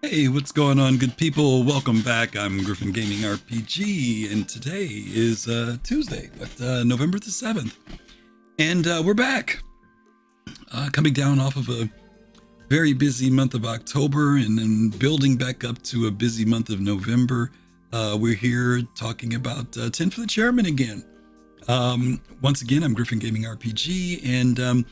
Hey, what's going on, good people? Welcome back. I'm GriffinGamingRPG, and today is Tuesday, November the 7th. And we're back. Coming down off of a very busy month of October and then building back up to a busy month of November. We're here talking about 10 for the Chairman again. Once again, I'm GriffinGamingRPG, and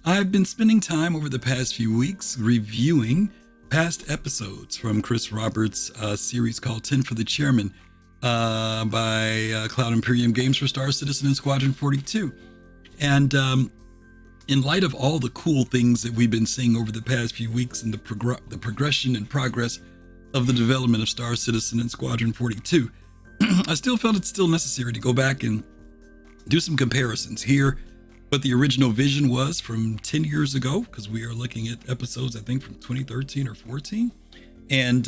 I've been spending time over the past few weeks reviewing past episodes from Chris Roberts' series called 10 for the Chairman by Cloud Imperium Games for Star Citizen and Squadron 42. And in light of all the cool things that we've been seeing over the past few weeks and the progression and progress of the development of Star Citizen and Squadron 42, I still felt it's still necessary to go back and do some comparisons here. What the original vision was from 10 years ago, because we are looking at episodes, I think, from 2013 or 14, and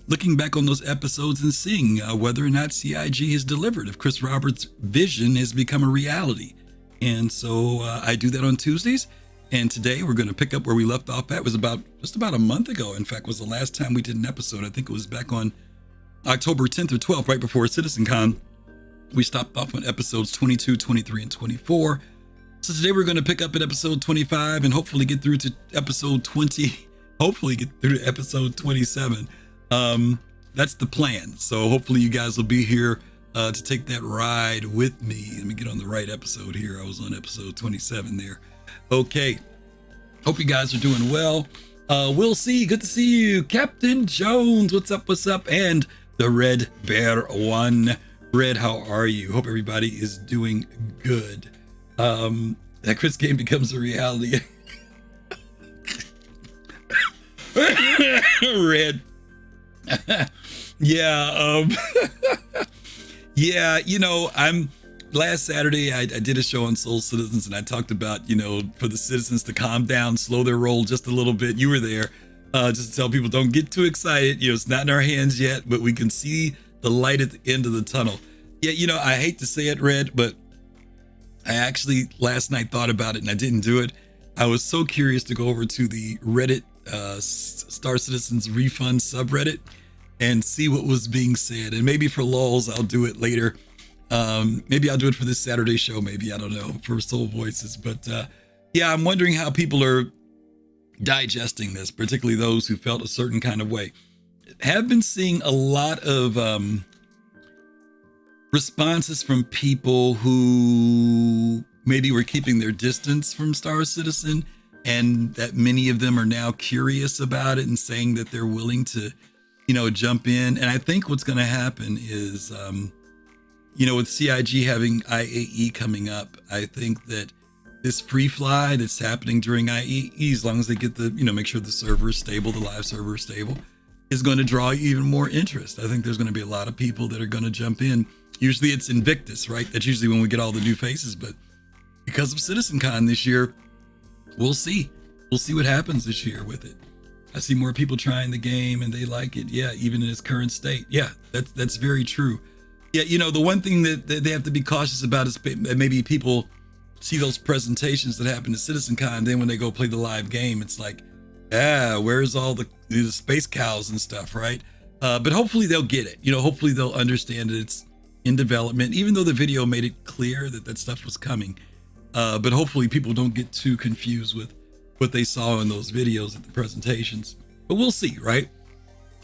looking back on those episodes and seeing whether or not CIG has delivered, if Chris Roberts' vision has become a reality. And so I do that on Tuesdays, and today we're going to pick up where we left off at. It was just about a month ago, in fact, was the last time we did an episode. I think it was back on October 10th or 12th, right before CitizenCon. We stopped off on episodes 22, 23, and 24. So today we're going to pick up at episode 25 and hopefully get through to episode 20, hopefully get through to episode 27. That's the plan. So hopefully you guys will be here to take that ride with me. Let me get on the right episode here. I was on episode 27 there. Okay. Hope you guys are doing well. We'll see. Good to see you. Captain Jones, what's up? What's up? And the Red Bear One. Red, how are you? Hope everybody is doing good. That Chris game becomes a reality. Red. Yeah. Yeah, last Saturday I did a show on Soul Citizens, and I talked about, for the citizens to calm down, slow their roll just a little bit. You were there, just to tell people don't get too excited. It's not in our hands yet, but we can see the light at the end of the tunnel. Yeah, I hate to say it, Red, but I actually last night thought about it and I didn't do it. I was so curious to go over to the Reddit Star Citizens refund subreddit and see what was being said. And maybe for lulz, I'll do it later. Maybe I'll do it for this Saturday show. Maybe, I don't know, for Soul Voices. But yeah, I'm wondering how people are digesting this, particularly those who felt a certain kind of way. Have been seeing a lot of responses from people who maybe were keeping their distance from Star Citizen, and that many of them are now curious about it and saying that they're willing to, jump in. And I think what's going to happen is, with CIG having IAE coming up, I think that this free fly that's happening during IAE, as long as they get make sure the server is stable, the live server is stable, is going to draw even more interest. I think there's going to be a lot of people that are going to jump in. Usually it's Invictus, right? That's usually when we get all the new faces, but because of CitizenCon this year, we'll see. We'll see what happens this year with it. I see more people trying the game and they like it. Yeah, even in its current state. Yeah, that's very true. Yeah, the one thing that they have to be cautious about is maybe people see those presentations that happen at CitizenCon, then when they go play the live game, it's like, where's all the space cows and stuff, right? But hopefully they'll get it. Hopefully they'll understand that it's in development, even though the video made it clear that stuff was coming. But hopefully people don't get too confused with what they saw in those videos at the presentations. But we'll see, right?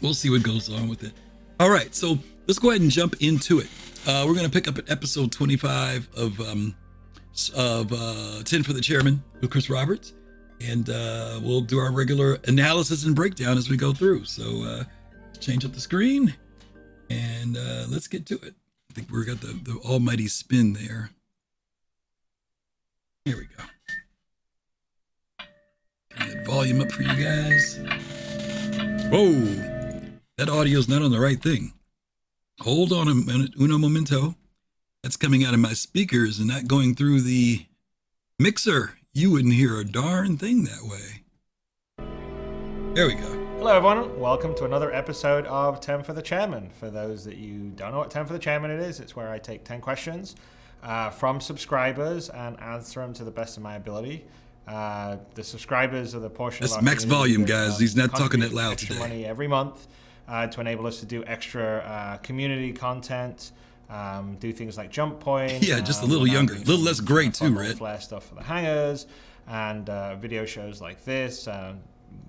We'll see what goes on with it. All right, so let's go ahead and jump into it. We're going to pick up at episode 25 of 10 for the Chairman with Chris Roberts. And we'll do our regular analysis and breakdown as we go through. So change up the screen and let's get to it. I think we got the almighty spin there. Here we go. Turn that volume up for you guys. Whoa, that audio's not on the right thing. Hold on a minute, uno momento. That's coming out of my speakers and not going through the mixer. You wouldn't hear a darn thing that way. There we go. Hello everyone, welcome to another episode of 10 for the Chairman. For those that you don't know what 10 for the Chairman is, it's where I take 10 questions from subscribers and answer them to the best of my ability. The subscribers are the portion That's of our max community volume, that, guys. He's not talking contribute that loud extra today. money every month to enable us to do extra community content, do things like Jump Point. Yeah, just a little younger, a little less gray too, Red. Flair stuff for the hangers, and video shows like this.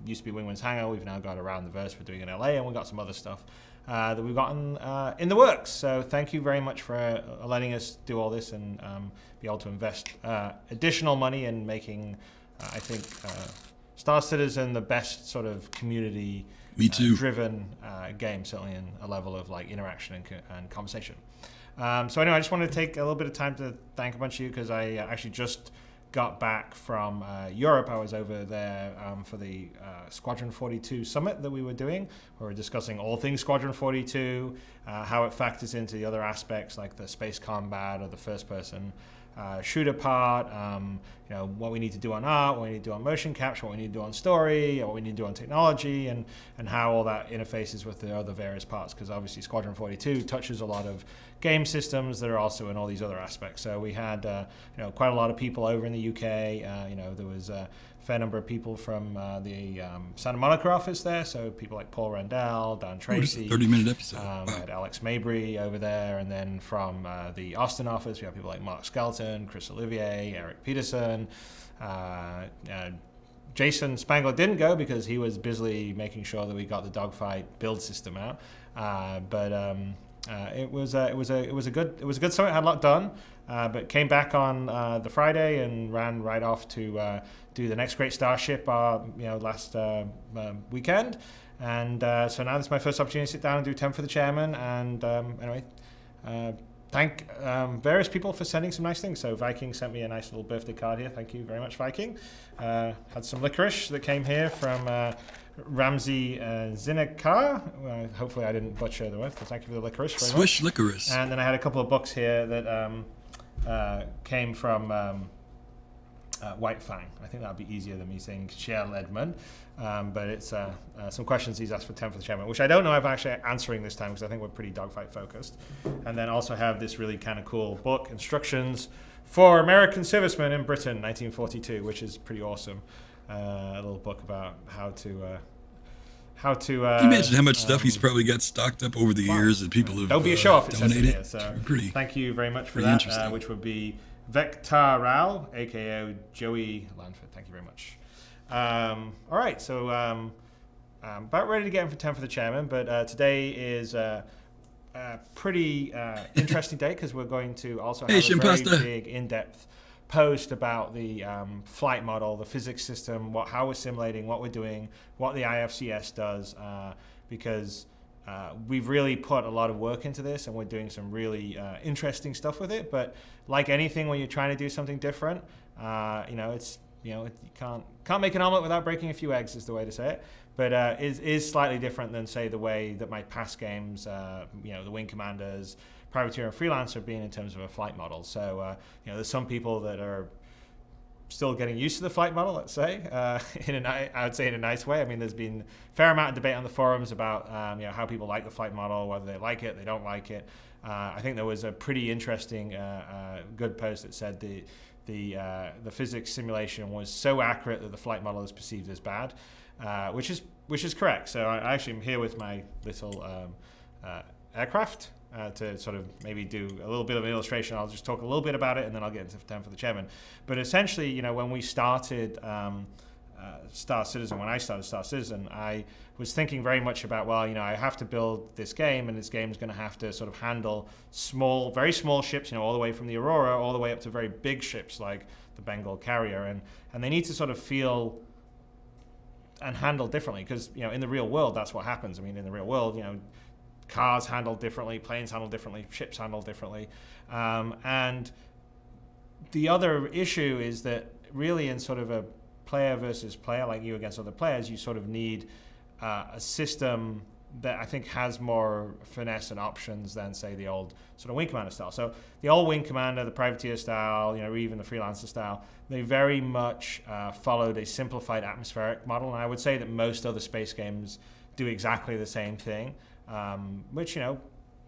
Used to be Wingman's Hangar. We've now got Around the Verse. We're doing in LA, and we've got some other stuff that we've gotten in the works. So thank you very much for letting us do all this and be able to invest additional money in making, I think, Star Citizen the best sort of community driven game, certainly in a level of like interaction and conversation. So anyway, I just wanted to take a little bit of time to thank a bunch of you because I actually just got back from Europe. I was over there for the Squadron 42 summit that we were doing. We were discussing all things Squadron 42, how it factors into the other aspects like the space combat or the first-person shooter part, what we need to do on art, what we need to do on motion capture, what we need to do on story, what we need to do on technology, and how all that interfaces with the other various parts, because obviously Squadron 42 touches a lot of game systems that are also in all these other aspects. So we had quite a lot of people over in the UK. There was a fair number of people from the Santa Monica office there, so people like Paul Rendell, Dan Tracy. 30-minute episode. We had Alex Mabry over there, and then from the Austin office, we have people like Mark Skelton, Chris Olivier, Eric Peterson. Jason Spangler didn't go because he was busily making sure that we got the dogfight build system out. It was a good summit. Had a lot done, but came back on the Friday and ran right off to do the next great Starship. Last weekend, and so now this is my first opportunity to sit down and do 10 for the Chairman. And anyway, thank various people for sending some nice things. So Viking sent me a nice little birthday card here. Thank you very much, Viking. Had some licorice that came here from Ramsey Zinekar. Hopefully I didn't butcher the word. Thank you for the licorice. Swish licorice. And then I had a couple of books here that came from White Fang. I think that would be easier than me saying Shell Edmund. But it's some questions he's asked for 10 for the Chairman, which I don't know if I'm actually answering this time because I think we're pretty dogfight focused. And then also have this really kind of cool book, Instructions for American Servicemen in Britain, 1942, which is pretty awesome. A little book about how to. Can you imagine how much stuff he's probably got stocked up over the years that people have Don't be a show off, it says donated? here. So thank you very much for that, which would be Vector Rao, aka Joey Lanford. Thank you very much. All right, so about ready to get in for 10 for the Chairman, but today is a pretty interesting day because we're going to also have a very big, in-depth post about the flight model, the physics system, how we're simulating, what we're doing, what the IFCS does, because we've really put a lot of work into this and we're doing some really interesting stuff with it. But like anything when you're trying to do something different, you can't make an omelet without breaking a few eggs is the way to say it. But is slightly different than, say, the way that my past games, the Wing Commanders, Privateer and Freelancer have been in terms of a flight model. So, there's some people that are still getting used to the flight model, let's say, I would say in a nice way. I mean, there's been a fair amount of debate on the forums about how people like the flight model, whether they like it, they don't like it. I think there was a pretty interesting, good post that said the physics simulation was so accurate that the flight model is perceived as bad, which is correct. So I actually am here with my little aircraft to sort of maybe do a little bit of an illustration. I'll just talk a little bit about it and then I'll get into 10 for the Chairman. But essentially, when we started Star Citizen, when I started Star Citizen, I was thinking very much about, I have to build this game, and this game is going to have to sort of handle very small ships, all the way from the Aurora all the way up to very big ships like the Bengal carrier, and they need to sort of feel and handle differently because, in the real world, that's what happens. I mean, in the real world, cars handle differently, planes handle differently, ships handle differently. And the other issue is that really in sort of a player versus player, like you against other players, you sort of need a system that I think has more finesse and options than, say, the old sort of Wing Commander style. So the old Wing Commander, the Privateer style, or even the Freelancer style, they very much followed a simplified atmospheric model. And I would say that most other space games do exactly the same thing, which,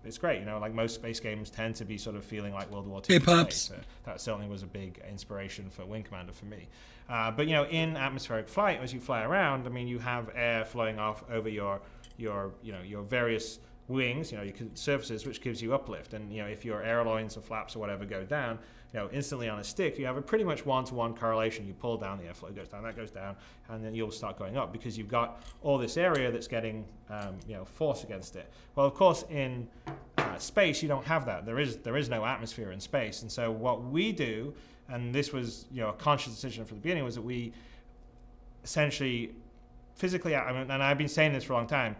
it's great. Like most space games tend to be sort of feeling like World War II. Hey, Pops. That certainly was a big inspiration for Wing Commander for me. But in atmospheric flight, as you fly around, you have air flowing off over your various wings, your surfaces, which gives you uplift. And if your airlines or flaps or whatever go down, instantly on a stick, you have a pretty much one-to-one correlation. You pull down, the airflow goes down, that goes down, and then you'll start going up because you've got all this area that's getting force against it. Well, of course, in space, you don't have that. There is no atmosphere in space, and so what we do, and this was a conscious decision from the beginning, was that we essentially physically, and I've been saying this for a long time,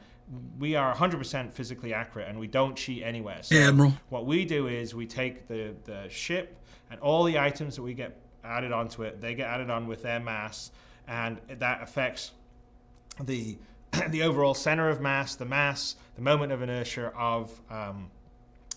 we are 100% physically accurate, and we don't cheat anywhere. So Admiral. What we do is we take the ship and all the items that we get added onto it, they get added on with their mass, and that affects the overall center of mass, the moment of inertia of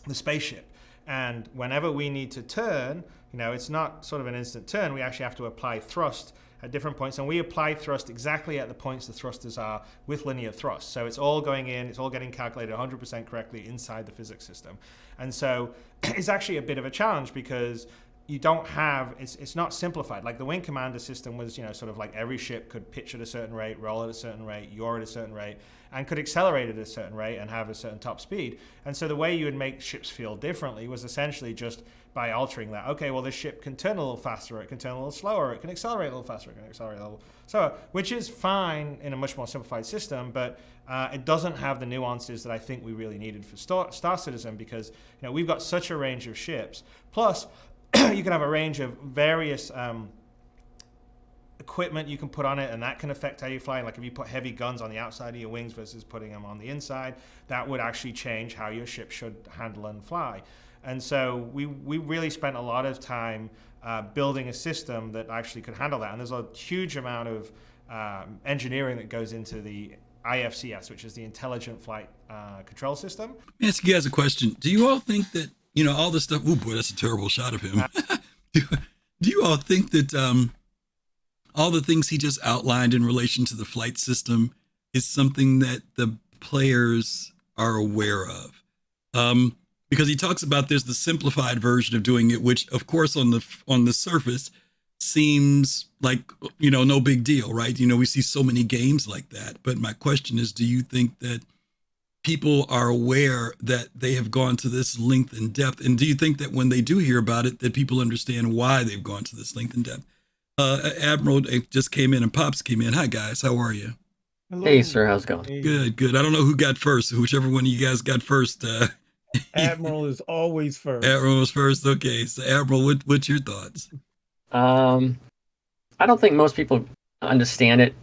the spaceship. And whenever we need to turn, it's not sort of an instant turn. We actually have to apply thrust at different points, and we apply thrust exactly at the points the thrusters are with linear thrust. So it's all going in, it's all getting calculated 100% correctly inside the physics system. And so it's actually a bit of a challenge because you don't have, it's not simplified. Like the Wing Commander system was, sort of like every ship could pitch at a certain rate, roll at a certain rate, yaw at a certain rate, and could accelerate at a certain rate and have a certain top speed. And so the way you would make ships feel differently was essentially just by altering that. Okay, well, this ship can turn a little faster, it can turn a little slower, it can accelerate a little faster, it can accelerate a little slower, which is fine in a much more simplified system, but it doesn't have the nuances that I think we really needed for Star Citizen, because we've got such a range of ships. Plus, you can have a range of various equipment you can put on it, and that can affect how you fly. Like if you put heavy guns on the outside of your wings versus putting them on the inside, that would actually change how your ship should handle and fly. And so we really spent a lot of time building a system that actually could handle that. And there's a huge amount of engineering that goes into the IFCS, which is the Intelligent Flight Control System. Let me ask you guys a question. Do you all think that, all this stuff, oh boy, that's a terrible shot of him. Do you all think that all the things he just outlined in relation to the flight system is something that the players are aware of? Because he talks about there's the simplified version of doing it, which of course on the surface seems like, no big deal, right? We see so many games like that. But my question is, do you think that people are aware that they have gone to this length and depth? And do you think that when they do hear about it, that people understand why they've gone to this length and depth? Admiral just came in and Pops came in. Hi, guys. How are you? Hello. Hey, sir. How's it going? Good. I don't know who got first. Whichever one of you guys got first. Admiral is always first. Admiral was first. Okay. So, Admiral, what's your thoughts? I don't think most people understand it.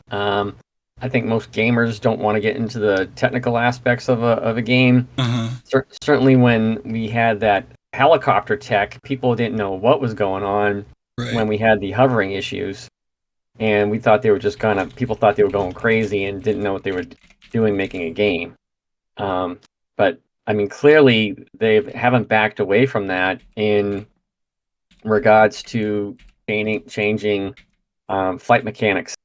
I think most gamers don't want to get into the technical aspects of a game. Uh-huh. Certainly when we had that helicopter tech, people didn't know what was going on. Right. When we had the hovering issues, and we thought they were just people thought they were going crazy and didn't know what they were doing making a game. But clearly they haven't backed away from that in regards to changing flight mechanics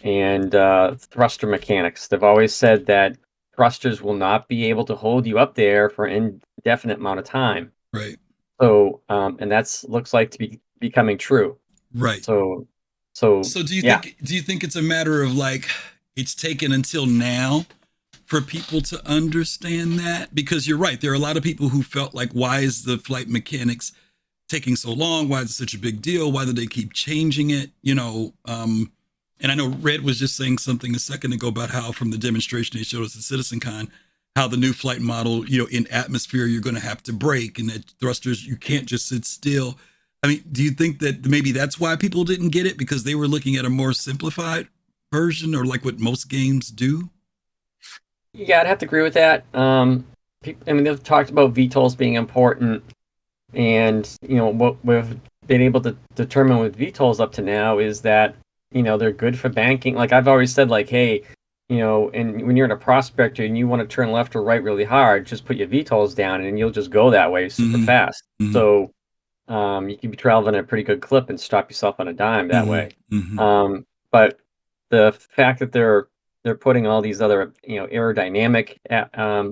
and thruster mechanics. They've always said that thrusters will not be able to hold you up there for an indefinite amount of time. Right. So, and that's looks like to be becoming true. Right. So do you think it's a matter of like it's taken until now for people to understand that? Because you're right, there are a lot of people who felt like, why is the flight mechanics taking so long? Why is it such a big deal? Why do they keep changing it? And I know Red was just saying something a second ago about how from the demonstration they showed us at CitizenCon, how the new flight model, in atmosphere, you're going to have to brake, and that thrusters, you can't just sit still. Do you think that maybe that's why people didn't get it, because they were looking at a more simplified version, or like what most games do? Yeah, I'd have to agree with that. They've talked about VTOLs being important, and what we've been able to determine with VTOLs up to now is that they're good for banking. Like I've always said, like, hey, and when you're in a prospector and you want to turn left or right really hard, just put your VTOLs down and you'll just go that way super fast. Mm-hmm. So you can be traveling at a pretty good clip and stop yourself on a dime that way. Mm-hmm. But the fact that they're they're putting all these other, aerodynamic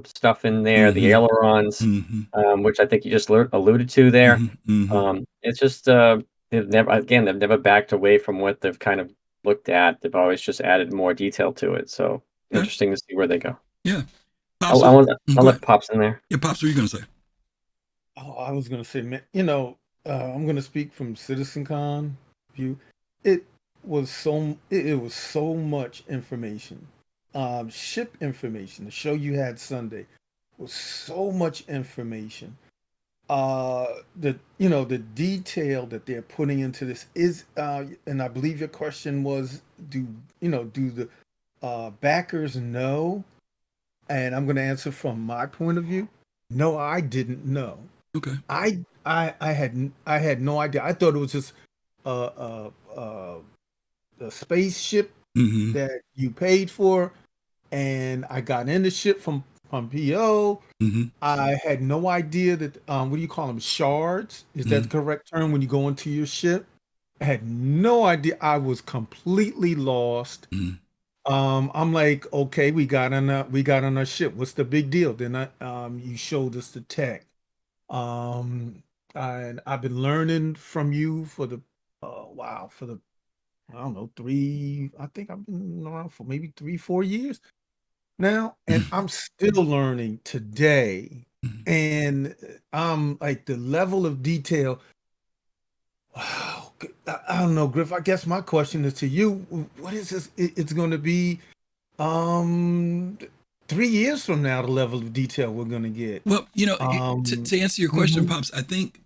stuff in there, the ailerons, which I think you just alluded to there. It's just they've never backed away from what they've kind of looked at. They've always just added more detail to it. So interesting to see where they go. Yeah. Pops, I'll let Pops in there. Yeah, Pops, what are you going to say? Oh, I was going to say, man, I'm going to speak from CitizenCon view. It was so much information. Ship information. The show you had Sunday was so much information. The detail that they're putting into this is, and I believe your question was, do the backers know? And I'm going to answer from my point of view. No, I didn't know. Okay. I had no idea. I thought it was just a spaceship that you paid for, and I got in the ship from PO. I had no idea that what do you call them, shards? Is that the correct term when you go into your ship? I had no idea. I was completely lost. I'm like, okay, we got on our ship. What's the big deal? Then you showed us the tech. And I've been learning from you for the I don't know, I think I've been around for maybe 3-4 years now, and I'm still learning today. And I'm like, the level of detail. Wow, I don't know, Griff. I guess my question is to you. What is this? It's going to be 3 years from now, the level of detail we're going to get. Well, to answer your question, Pops, I think,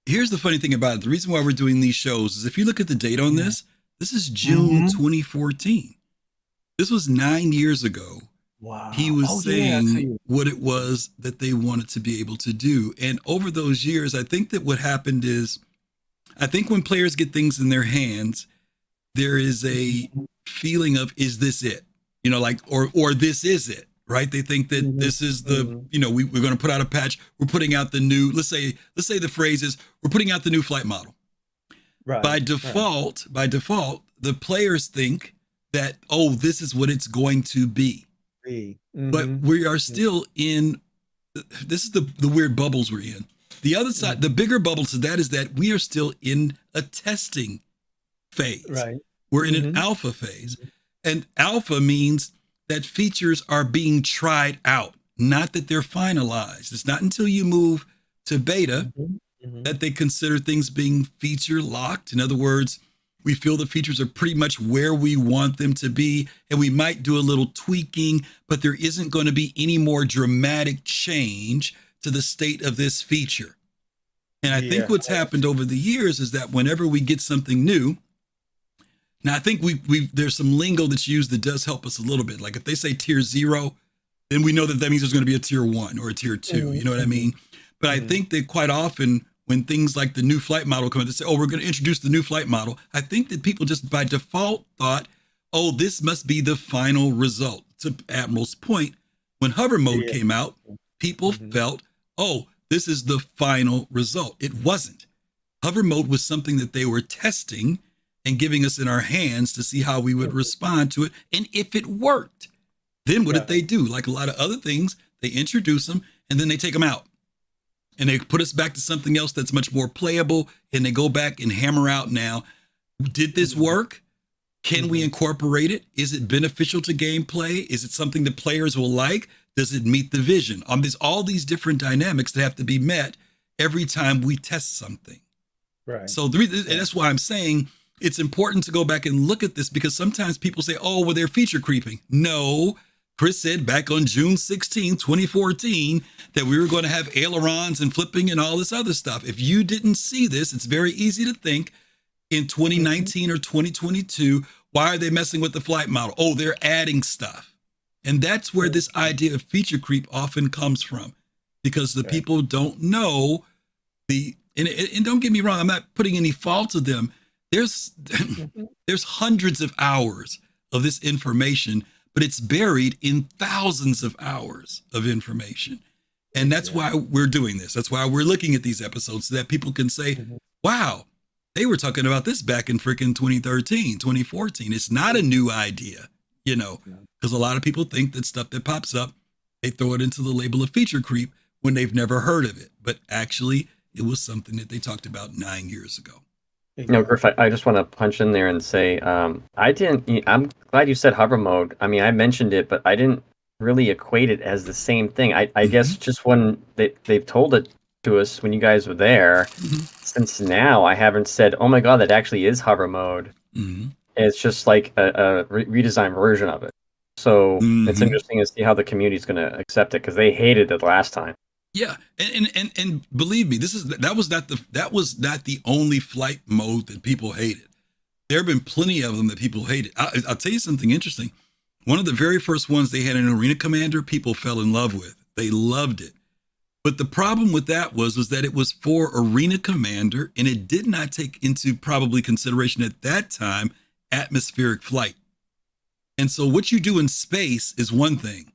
here's the funny thing about it. The reason why we're doing these shows is if you look at the date on this is June 2014. This was 9 years ago. Wow. He was saying what it was that they wanted to be able to do. And over those years, I think that what happened is, I think when players get things in their hands, there is a feeling of, is this it? Or this is it, right? They think that this is the, we're going to put out a patch. We're putting out the new, let's say the phrase is, we're putting out the new flight model. Right. By default, the players think that, oh, this is what it's going to be. But we are still in, this is the weird bubbles we're in. The other side, the bigger bubble to that is that we are still in a testing phase. Right. We're in an alpha phase. And alpha means that features are being tried out, not that they're finalized. It's not until you move to beta that they consider things being feature locked. In other words, we feel the features are pretty much where we want them to be, and we might do a little tweaking, but there isn't going to be any more dramatic change to the state of this feature. And I think what's happened over the years is that whenever we get something new, now I think there's some lingo that's used that does help us a little bit. Like if they say tier 0, then we know that means there's going to be a tier 1 or a tier 2. You know what I mean? But I think that quite often when things like the new flight model come in, they say, oh, we're going to introduce the new flight model. I think that people just by default thought, oh, this must be the final result. To Admiral's point, when hover mode came out, people felt, oh, this is the final result. It wasn't. Hover mode was something that they were testing and giving us in our hands to see how we would respond to it. And if it worked, then what did they do? Like a lot of other things, they introduce them and then they take them out. And they put us back to something else that's much more playable. And they go back and hammer out now, did this work? Can we incorporate it? Is it beneficial to gameplay? Is it something that players will like? Does it meet the vision? There's all these different dynamics that have to be met every time we test something. Right. So and that's why I'm saying it's important to go back and look at this, because sometimes people say, oh, well, they're feature creeping. No, Chris said back on June 16, 2014, that we were going to have ailerons and flipping and all this other stuff. If you didn't see this, it's very easy to think in 2019 or 2022, why are they messing with the flight model? Oh, they're adding stuff. And that's where this idea of feature creep often comes from, because the people don't know and don't get me wrong, I'm not putting any fault to them. There's hundreds of hours of this information, but it's buried in thousands of hours of information. And that's why we're doing this. That's why we're looking at these episodes, so that people can say, wow, they were talking about this back in freaking 2013, 2014. It's not a new idea. because a lot of people think that stuff that pops up, they throw it into the label of feature creep when they've never heard of it. But actually, it was something that they talked about 9 years ago. No, Griff, I just want to punch in there and say, I'm glad you said hover mode. I mean, I mentioned it, but I didn't really equate it as the same thing. I guess just when they've told it to us when you guys were there, since now I haven't said, oh my God, that actually is hover mode. It's just like a redesigned version of it. So it's interesting to see how the community is going to accept it, because they hated it last time. Yeah, and believe me, that was not the only flight mode that people hated. There have been plenty of them that people hated. I'll tell you something interesting. One of the very first ones they had an arena commander, people fell in love with. They loved it. But the problem with that was that it was for arena commander, and it did not take into probably consideration at that time atmospheric flight. And so what you do in space is one thing.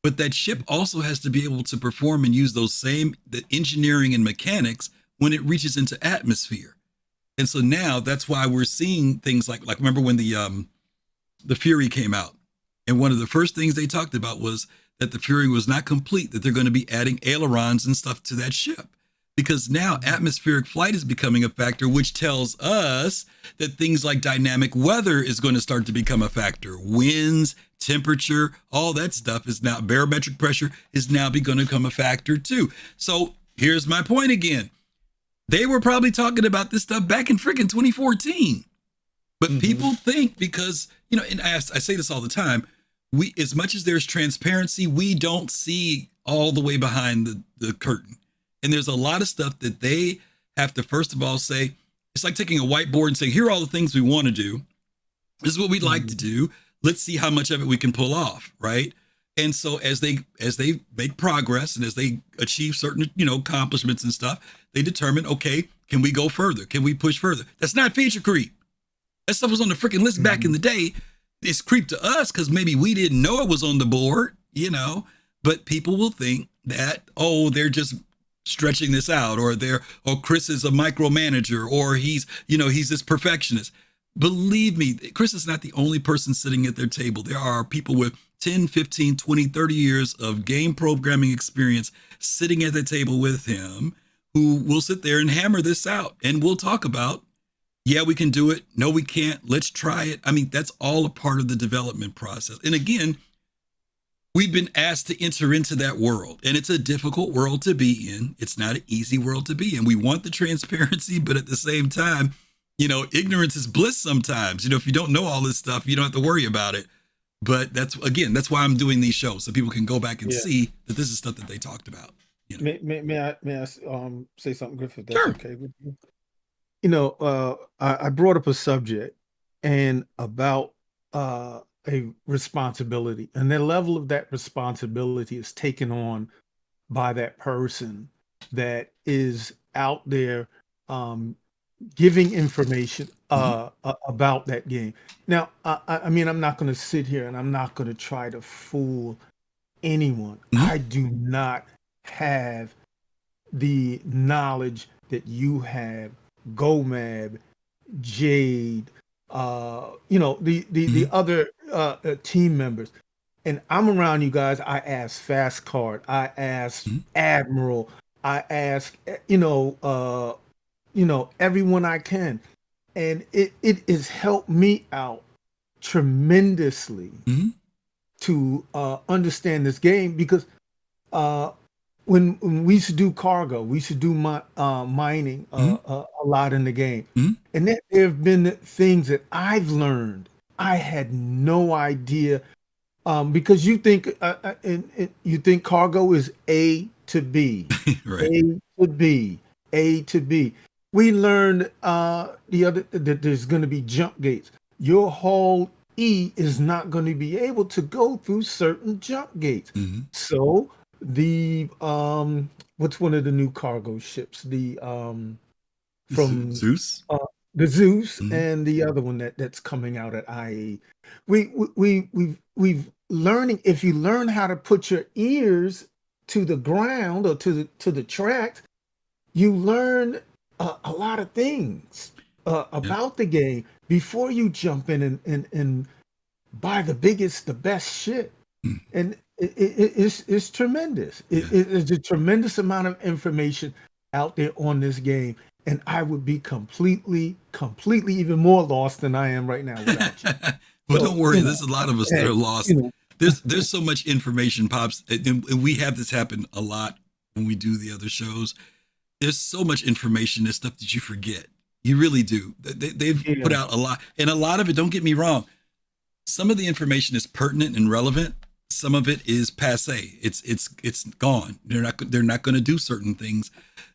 But that ship also has to be able to perform and use the engineering and mechanics when it reaches into atmosphere. And so now that's why we're seeing things like remember when the Fury came out, and one of the first things they talked about was that the Fury was not complete, that they're going to be adding ailerons and stuff to that ship. Because now atmospheric flight is becoming a factor, which tells us that things like dynamic weather is going to start to become a factor. Winds, temperature, all that stuff is now, barometric pressure is now going to become a factor too. So here's my point again. They were probably talking about this stuff back in freaking 2014. But people think because, and I say this all the time, as much as there's transparency, we don't see all the way behind the curtain. And there's a lot of stuff that they have to, first of all, say, it's like taking a whiteboard and saying, here are all the things we want to do. This is what we'd like to do. Let's see how much of it we can pull off, right? And so as they make progress and as they achieve certain, accomplishments and stuff, they determine, okay, can we go further? Can we push further? That's not feature creep. That stuff was on the freaking list back in the day. It's creep to us because maybe we didn't know it was on the board, but people will think that, oh, they're just stretching this out, or Chris is a micromanager, or he's this perfectionist. Believe me, Chris is not the only person sitting at their table. There are people with 10, 15, 20, 30 years of game programming experience sitting at the table with him who will sit there and hammer this out. And we'll talk about, yeah, we can do it. No, we can't. Let's try it. I mean, that's all a part of the development process. And again, we've been asked to enter into that world, and it's a difficult world to be in. It's not an easy world to be in. We want the transparency, but at the same time, ignorance is bliss sometimes. If you don't know all this stuff, you don't have to worry about it. But that's why I'm doing these shows, so people can go back and see that this is stuff that they talked about. May I say something, Griff, if that's sure. Okay with you? I brought up a subject and about a responsibility, and the level of that responsibility is taken on by that person that is out there giving information about that game. Now, I mean, I'm not going to sit here and I'm not going to try to fool anyone. I do not have the knowledge that you have, Gomab, Jade, the other team members. And I'm around you guys. I ask Fast Card. I ask Admiral. I ask, everyone I can. And it has helped me out tremendously to understand this game, because when we used to do cargo, we used to do mining a lot in the game. And there have been things that I've learned I had no idea, because you think cargo is A to B, right. A to B, A to B. We learned that there's going to be jump gates. Your hull E is not going to be able to go through certain jump gates. So the what's one of the new cargo ships? The from Zeus. The Zeus and the other one that's coming out at IE. We've learning. If you learn how to put your ears to the ground or to the track, you learn a lot of things about the game before you jump in and buy the biggest, the best shit. And it's tremendous. It's a tremendous amount of information out there on this game. And I would be completely even more lost than I am right now without you. Well, don't worry. There's a lot of us that are lost. There's so much information, Pops. And we have this happen a lot when we do the other shows. There's so much information, there's stuff that you forget. You really do. They've put out a lot. And a lot of it, don't get me wrong, some of the information is pertinent and relevant. Some of it is passé. It's gone. They're not going to do certain things.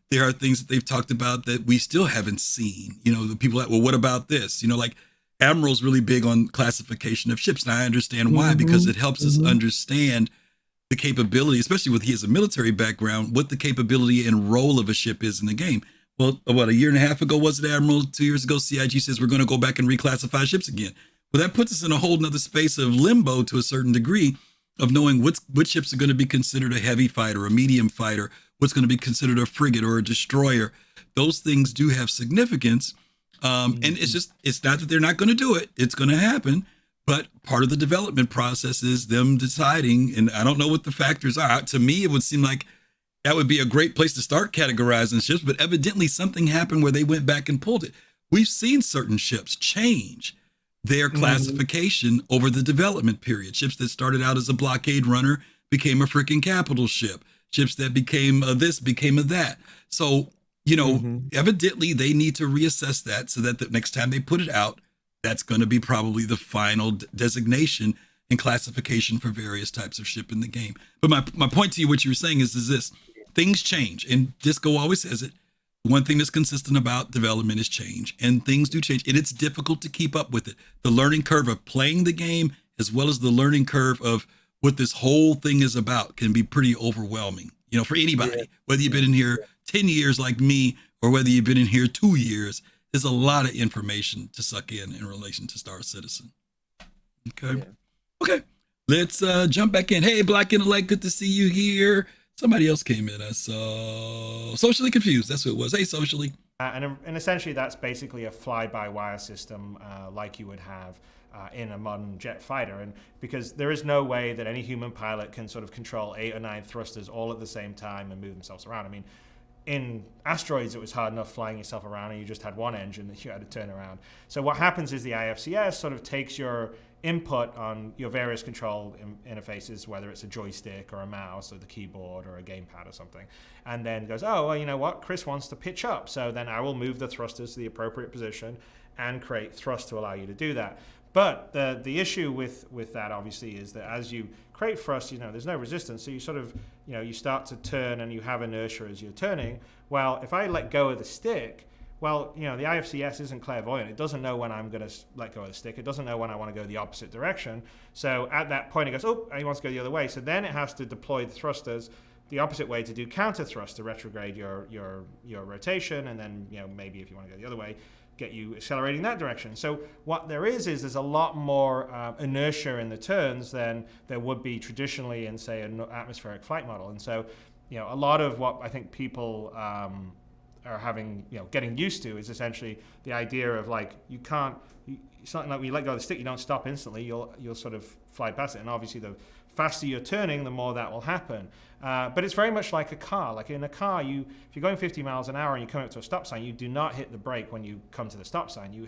There are things that they've talked about that we still haven't seen. The people that, well, what about this? Like Admiral's really big on classification of ships. And I understand why, because it helps us understand the capability, especially with he has a military background, what the capability and role of a ship is in the game. Well, about a year and a half ago, was it, Admiral? 2 years ago, CIG says we're going to go back and reclassify ships again. Well, that puts us in a whole nother space of limbo to a certain degree of knowing which ships are going to be considered a heavy fighter, a medium fighter, what's going to be considered a frigate or a destroyer. Those things do have significance. And it's not that they're not going to do it. It's going to happen. But part of the development process is them deciding, and I don't know what the factors are. To me, it would seem like that would be a great place to start categorizing ships, but evidently something happened where they went back and pulled it. We've seen certain ships change their classification over the development period. Ships that started out as a blockade runner became a freaking capital ship. Ships that became a this became a that. So, evidently they need to reassess that so that the next time they put it out, that's going to be probably the final designation and classification for various types of ship in the game. But my point to you, what you were saying is this: things change, and Disco always says it. One thing that's consistent about development is change, and things do change, and it's difficult to keep up with it. The learning curve of playing the game, as well as the learning curve of what this whole thing is about, can be pretty overwhelming, for anybody, whether you've been in here 10 years like me, or whether you've been in here 2 years. There's a lot of information to suck in relation to Star Citizen. Okay. Let's jump back in. Hey, Black Intellect, good to see you here. Somebody else came in. I saw Socially Confused. That's what it was. Hey, Socially. And essentially, that's basically a fly-by-wire system like you would have in a modern jet fighter. And because there is no way that any human pilot can sort of control 8 or 9 thrusters all at the same time and move themselves around. I mean, in asteroids, it was hard enough flying yourself around and you just had one engine that you had to turn around. So what happens is the IFCS sort of takes your input on your various control interfaces, whether it's a joystick or a mouse or the keyboard or a gamepad or something, and then goes, oh, well, you know what? Chris wants to pitch up. So then I will move the thrusters to the appropriate position and create thrust to allow you to do that. But the issue with that, obviously, is that as you create thrust, there's no resistance. So you sort of, you start to turn and you have inertia as you're turning. Well, if I let go of the stick, well, the IFCS isn't clairvoyant. It doesn't know when I'm going to let go of the stick. It doesn't know when I want to go the opposite direction. So at that point, it goes, oh, he wants to go the other way. So then it has to deploy the thrusters the opposite way to do counter thrust, to retrograde your rotation, and then maybe if you want to go the other way, get you accelerating that direction. So what there is there's a lot more inertia in the turns than there would be traditionally in, say, an atmospheric flight model. And so, a lot of what I think people are having, getting used to is essentially the idea of like, it's not like when you let go of the stick, you don't stop instantly. You'll sort of fly past it. And obviously the faster you're turning, the more that will happen. But it's very much like a car. Like in a car, if you're going 50 miles an hour and you come up to a stop sign, you do not hit the brake when you come to the stop sign. You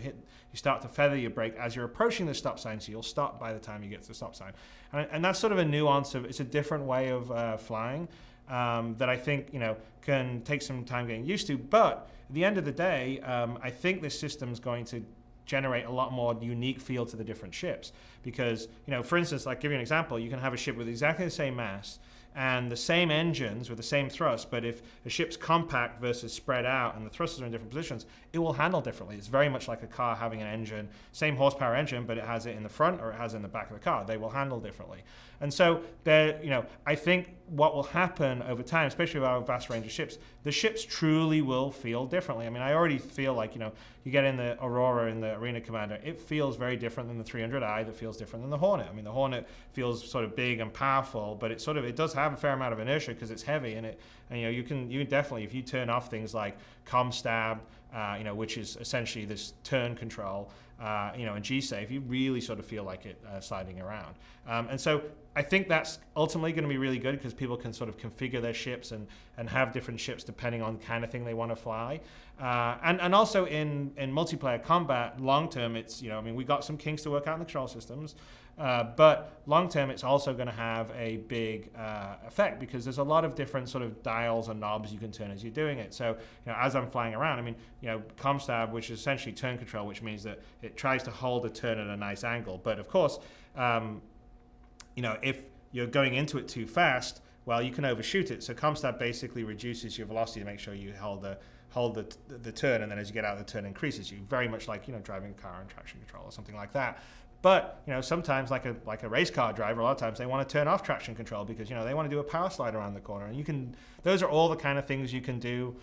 start to feather your brake as you're approaching the stop sign, so you'll stop by the time you get to the stop sign. And that's sort of a nuance it's a different way of flying that I think can take some time getting used to. But at the end of the day, I think this system's going to generate a lot more unique feel to the different ships, because for instance, like give you an example, you can have a ship with exactly the same mass and the same engines with the same thrust, but if a ship's compact versus spread out and the thrusters are in different positions, it will handle differently. It's very much like a car having an engine, same horsepower engine, but it has it in the front or it has it in the back of the car. They will handle differently. And so I think what will happen over time, especially with our vast range of ships, the ships truly will feel differently. I mean, I already feel like, you get in the Aurora in the Arena Commander, it feels very different than the 300i, that feels different than the Hornet. I mean, the Hornet feels sort of big and powerful, but it does have have a fair amount of inertia because it's heavy, and you can definitely, if you turn off things like com stab, which is essentially this turn control, and G-safe, you really sort of feel like it sliding around. And so I think that's ultimately going to be really good because people can sort of configure their ships and have different ships depending on the kind of thing they want to fly. And also in multiplayer combat, long term, it's, we got some kinks to work out in the control systems, but long term, it's also going to have a big effect because there's a lot of different sort of dials and knobs you can turn as you're doing it. So, as I'm flying around, comstab, which is essentially turn control, which means that it tries to hold a turn at a nice angle. But of course, if you're going into it too fast, well, you can overshoot it. So comstab basically reduces your velocity to make sure you hold the turn, and then as you get out of the turn, increases you. Very much like driving a car in traction control or something like that. But sometimes like a race car driver, a lot of times they want to turn off traction control because they want to do a power slide around the corner, and those are all the kind of things you can do.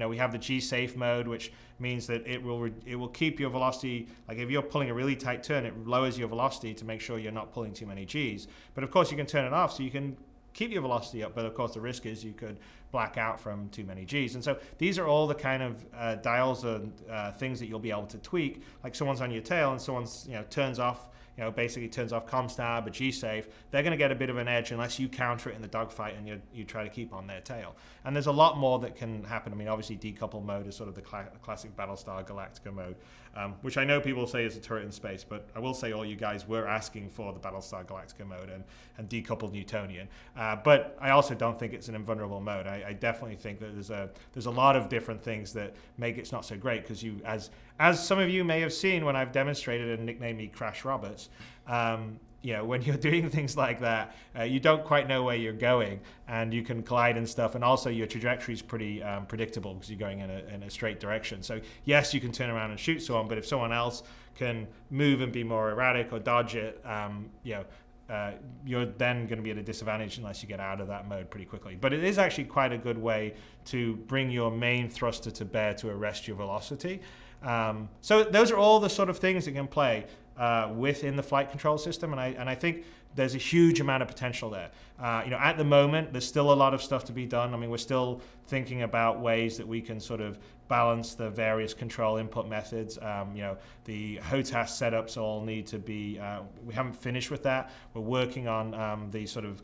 We have the G-safe mode, which means that it will keep your velocity. Like if you're pulling a really tight turn, it lowers your velocity to make sure you're not pulling too many Gs. But of course you can turn it off so you can keep your velocity up, but of course the risk is you could black out from too many Gs. And so these are all the kind of dials and things that you'll be able to tweak. Like someone's on your tail and someone's turns off, basically turns off comstab or G-safe, they're going to get a bit of an edge unless you counter it in the dogfight and you try to keep on their tail. And there's a lot more that can happen. Obviously decouple mode is sort of the classic Battlestar Galactica mode, which I know people say is a turret in space, but I will say all you guys were asking for the Battlestar Galactica mode and decoupled Newtonian. But I also don't think it's an invulnerable mode. I definitely think that there's a lot of different things that make it not so great because as some of you may have seen when I've demonstrated and nicknamed me Crash Roberts, when you're doing things like that, you don't quite know where you're going, and you can collide and stuff, and also your trajectory is pretty predictable because you're going in a straight direction. So yes, you can turn around and shoot someone, but if someone else can move and be more erratic or dodge it, you're then going to be at a disadvantage unless you get out of that mode pretty quickly. But it is actually quite a good way to bring your main thruster to bear to arrest your velocity. So those are all the sort of things that can play within the flight control system, and I think there's a huge amount of potential there. At the moment, there's still a lot of stuff to be done. We're still thinking about ways that we can sort of balance the various control input methods. The HOTAS setups all need to be, we haven't finished with that. We're working on the sort of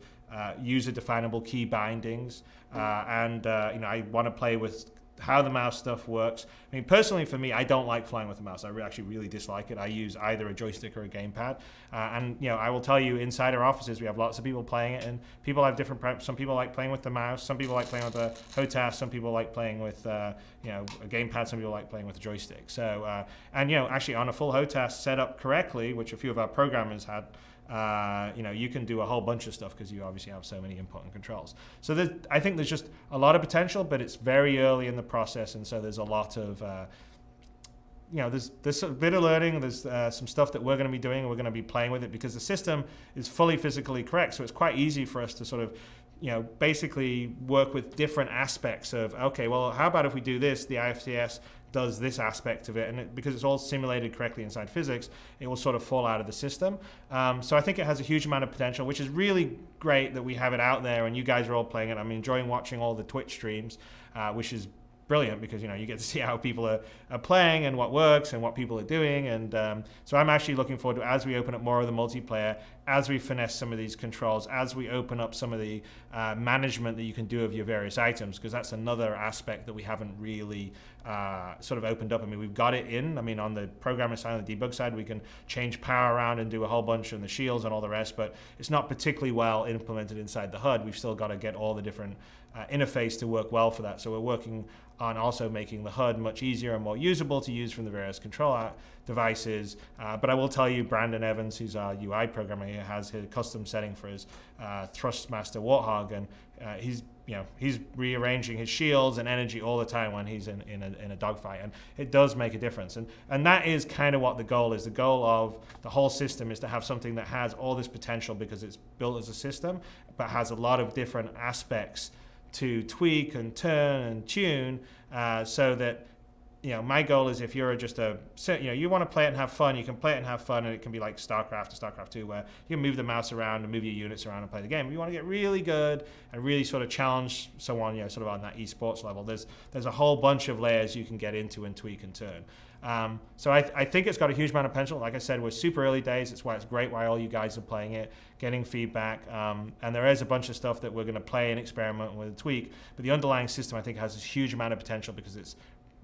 user-definable key bindings, and I want to play with how the mouse stuff works. Personally for me, I don't like flying with the mouse. I actually really dislike it. I use either a joystick or a gamepad. And I will tell you, inside our offices, we have lots of people playing it, and people have different some people like playing with the mouse, some people like playing with a HOTAS, some people like playing with a gamepad, some people like playing with a joystick. So, actually on a full HOTAS set up correctly, which a few of our programmers had, you can do a whole bunch of stuff because you obviously have so many input and controls. So I think there's just a lot of potential, but it's very early in the process, and so there's a lot of, there's a bit of learning. There's some stuff that we're going to be doing, and we're going to be playing with it because the system is fully physically correct. So it's quite easy for us to sort of, basically work with different aspects of, okay, well, how about if we do this? The IFTS does this aspect of it, and because it's all simulated correctly inside physics, it will sort of fall out of the system. So I think it has a huge amount of potential, which is really great that we have it out there and you guys are all playing it. I'm enjoying watching all the Twitch streams, which is brilliant because you get to see how people are playing and what works and what people are doing, and so I'm actually looking forward to, as we open up more of the multiplayer, as we finesse some of these controls, as we open up some of the management that you can do of your various items, because that's another aspect that we haven't really sort of opened up. We've got it in. On the programmer side, on the debug side, we can change power around and do a whole bunch in the shields and all the rest, but it's not particularly well implemented inside the HUD. We've still got to get all the different interface to work well for that. So we're working on also making the HUD much easier and more usable to use from the various control devices. But I will tell you, Brandon Evans, who's our UI programmer here, has his custom setting for his Thrustmaster Warthog, and he's rearranging his shields and energy all the time when he's in a dogfight, and it does make a difference. And that is kind of what the goal is. The goal of the whole system is to have something that has all this potential because it's built as a system, but has a lot of different aspects to tweak and turn and tune, so that my goal is if you're just you want to play it and have fun, you can play it and have fun, and it can be like StarCraft or StarCraft 2, where you can move the mouse around and move your units around and play the game. If you want to get really good and really sort of challenge someone, sort of on that esports level, there's a whole bunch of layers you can get into and tweak and turn. So I think it's got a huge amount of potential. Like I said, we're super early days. It's why it's great why all you guys are playing it, getting feedback. And there is a bunch of stuff that we're going to play and experiment with and tweak. But the underlying system, I think, has this huge amount of potential because it's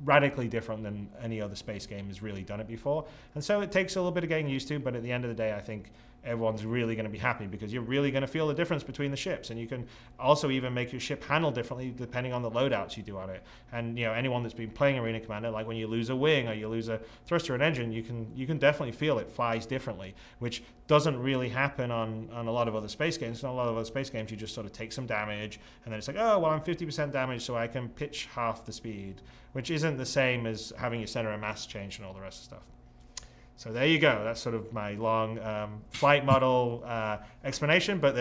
radically different than any other space game has really done it before. And so it takes a little bit of getting used to, but at the end of the day, I think everyone's really going to be happy because you're really going to feel the difference between the ships. And you can also even make your ship handle differently depending on the loadouts you do on it. And anyone that's been playing Arena Commander, like when you lose a wing or you lose a thruster or an engine, you can definitely feel it flies differently, which doesn't really happen on a lot of other space games. In a lot of other space games, you just sort of take some damage and then it's like, oh, well, I'm 50% damage, so I can pitch half the speed, which isn't the same as having your center of mass change and all the rest of stuff. So there you go. That's sort of my long flight model explanation, but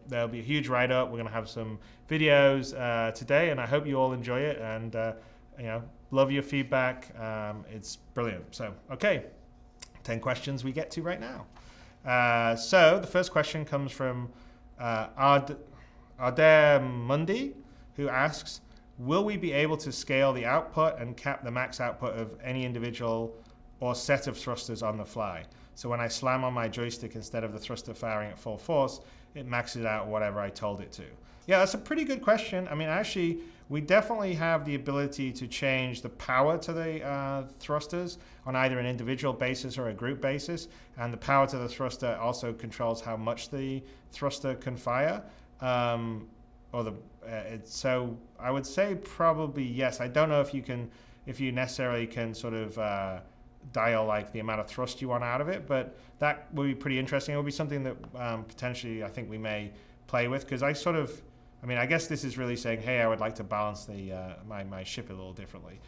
there'll be a huge write-up. We're going to have some videos today, and I hope you all enjoy it, and love your feedback. It's brilliant. So, okay, 10 questions we get to right now. So the first question comes from Adair Mundi, who asks, will we be able to scale the output and cap the max output of any individual or set of thrusters on the fly? So when I slam on my joystick, instead of the thruster firing at full force, it maxes out whatever I told it to. Yeah, that's a pretty good question. I mean, actually, we definitely have the ability to change the power to the thrusters on either an individual basis or a group basis. And the power to the thruster also controls how much the thruster can fire. So I would say probably yes. I don't know if you necessarily can sort of dial like the amount of thrust you want out of it, but that would be pretty interesting. It would be something that potentially I think we may play with, because I guess this is really saying, hey, I would like to balance the my ship a little differently,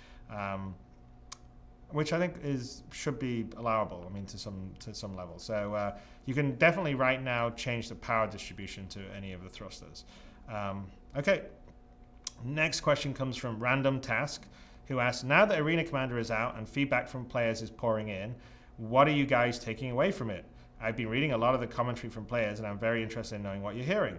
which I think should be allowable. I mean, to some level. So you can definitely right now change the power distribution to any of the thrusters. Okay. Next question comes from Random Task, who asks, now that Arena Commander is out and feedback from players is pouring in, what are you guys taking away from it? I've been reading a lot of the commentary from players, and I'm very interested in knowing what you're hearing.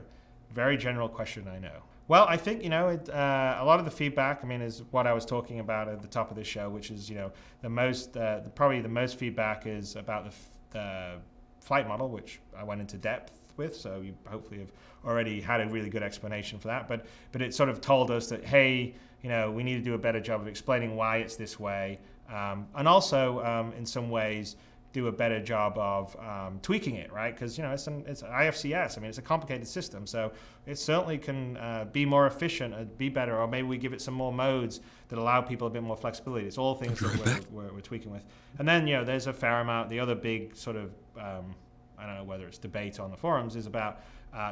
Very general question, I know. Well, I think, a lot of the feedback, is what I was talking about at the top of the show, which is, probably the most feedback is about the flight model, which I went into depth with, so you hopefully have already had a really good explanation for that. But it sort of told us that, hey, we need to do a better job of explaining why it's this way, and also in some ways do a better job of tweaking it, right? Because it's IFCS. It's a complicated system, so it certainly can be more efficient and be better, or maybe we give it some more modes that allow people a bit more flexibility. It's all things that we're tweaking with. And then there's a fair amount. The other big sort of I don't know whether it's debate on the forums is about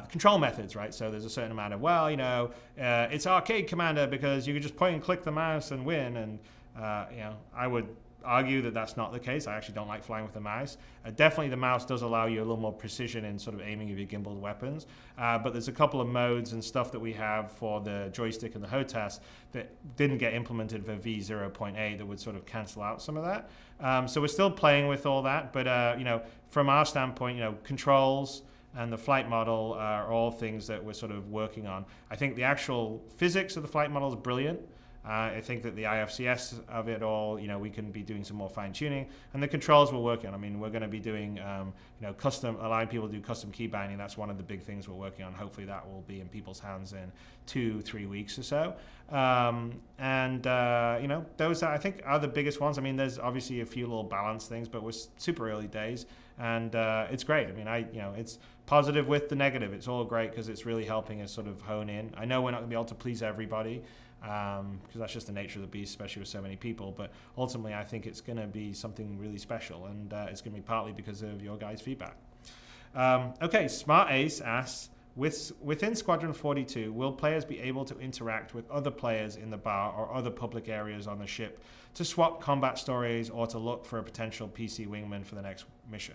control methods, right? So there's a certain amount of, it's arcade commander because you can just point and click the mouse and win. And, I would argue that that's not the case. I actually don't like flying with the mouse. Definitely the mouse does allow you a little more precision in sort of aiming of your gimbaled weapons. But there's a couple of modes and stuff that we have for the joystick and the HOTAS that didn't get implemented for V0.8 that would sort of cancel out some of that. So we're still playing with all that. But, from our standpoint, controls and the flight model are all things that we're sort of working on. I think the actual physics of the flight model is brilliant. I think that the IFCS of it all, we can be doing some more fine tuning, and the controls we're working on. We're going to be doing, allowing people to do custom key binding. That's one of the big things we're working on. Hopefully that will be in people's hands in 2-3 weeks or so. Those I think are the biggest ones. There's obviously a few little balance things, but we're super early days, and it's great. It's positive with the negative. It's all great because it's really helping us sort of hone in. I know we're not going to be able to please everybody, because that's just the nature of the beast, especially with so many people. But ultimately, I think it's going to be something really special, and it's going to be partly because of your guys' feedback. Okay, Smart Ace asks, within Squadron 42, will players be able to interact with other players in the bar or other public areas on the ship to swap combat stories or to look for a potential PC wingman for the next mission?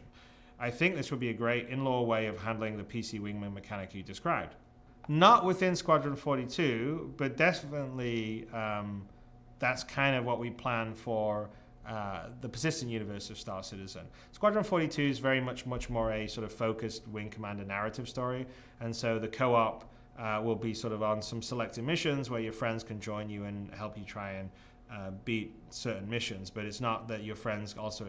I think this would be a great in-law way of handling the PC wingman mechanic you described. Not within Squadron 42, but definitely that's kind of what we plan for the persistent universe of Star Citizen. Squadron 42 is very much more a sort of focused Wing Commander narrative story, and so the co-op will be sort of on some selected missions where your friends can join you and help you try and beat certain missions, but it's not that your friends also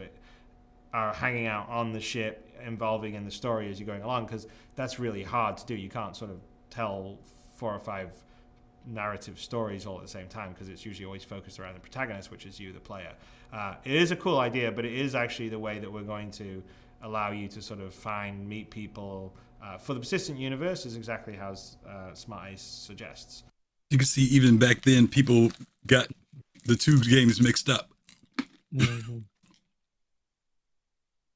are hanging out on the ship, involving in the story as you're going along, because that's really hard to do. You can't sort of tell 4 or 5 narrative stories all at the same time, because it's usually always focused around the protagonist, which is you, the player. It is a cool idea, but it is actually the way that we're going to allow you to sort of meet people for the persistent universe, is exactly how Smart Ace suggests. You can see even back then, people got the 2 games mixed up. Mm-hmm.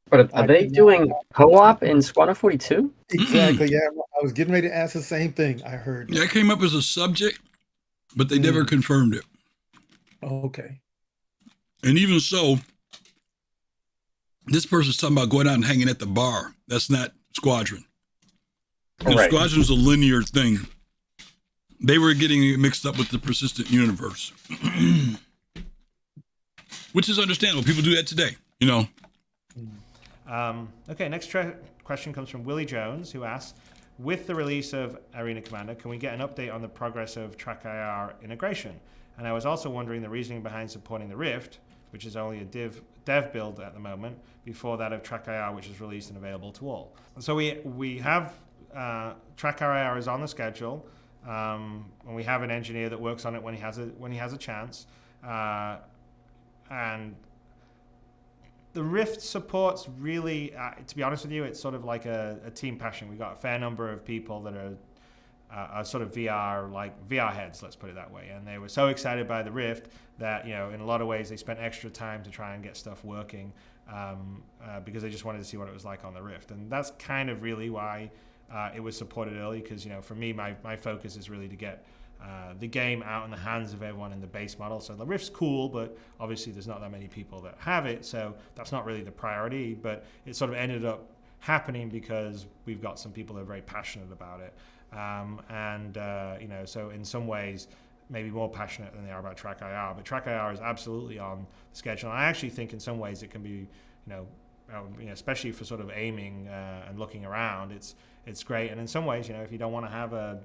But are they doing co-op in Squadron 42? Exactly. Yeah, I was getting ready to ask the same thing. I heard that came up as a subject, but they never confirmed it. Okay. And even so, this person's talking about going out and hanging at the bar. That's not Squadron. Right. Squadron's a linear thing. They were getting it mixed up with the persistent universe, which is understandable. People do that today, you know. Okay, next question comes from Willie Jones, who asks, with the release of Arena Commander, can we get an update on the progress of TrackIR integration? And I was also wondering the reasoning behind supporting the Rift, which is only a dev build at the moment, before that of TrackIR, which is released and available to all. So we have TrackIR is on the schedule, and we have an engineer that works on it when he has a chance, and the Rift support's really, to be honest with you, it's sort of like a team passion. We've got a fair number of people that are sort of VR heads, let's put it that way. And they were so excited by the Rift that, you know, in a lot of ways they spent extra time to try and get stuff working because they just wanted to see what it was like on the Rift. And that's kind of really why it was supported early, because, you know, for me, my focus is really to get the game out in the hands of everyone in the base model. So the Rift's cool, but obviously there's not that many people that have it, so that's not really the priority. But it sort of ended up happening because we've got some people that are very passionate about it, you know, so in some ways maybe more passionate than they are about TrackIR. But TrackIR is absolutely on the schedule. And I actually think in some ways it can be, you know, especially for sort of aiming and looking around, it's great. And in some ways, you know, if you don't want to have a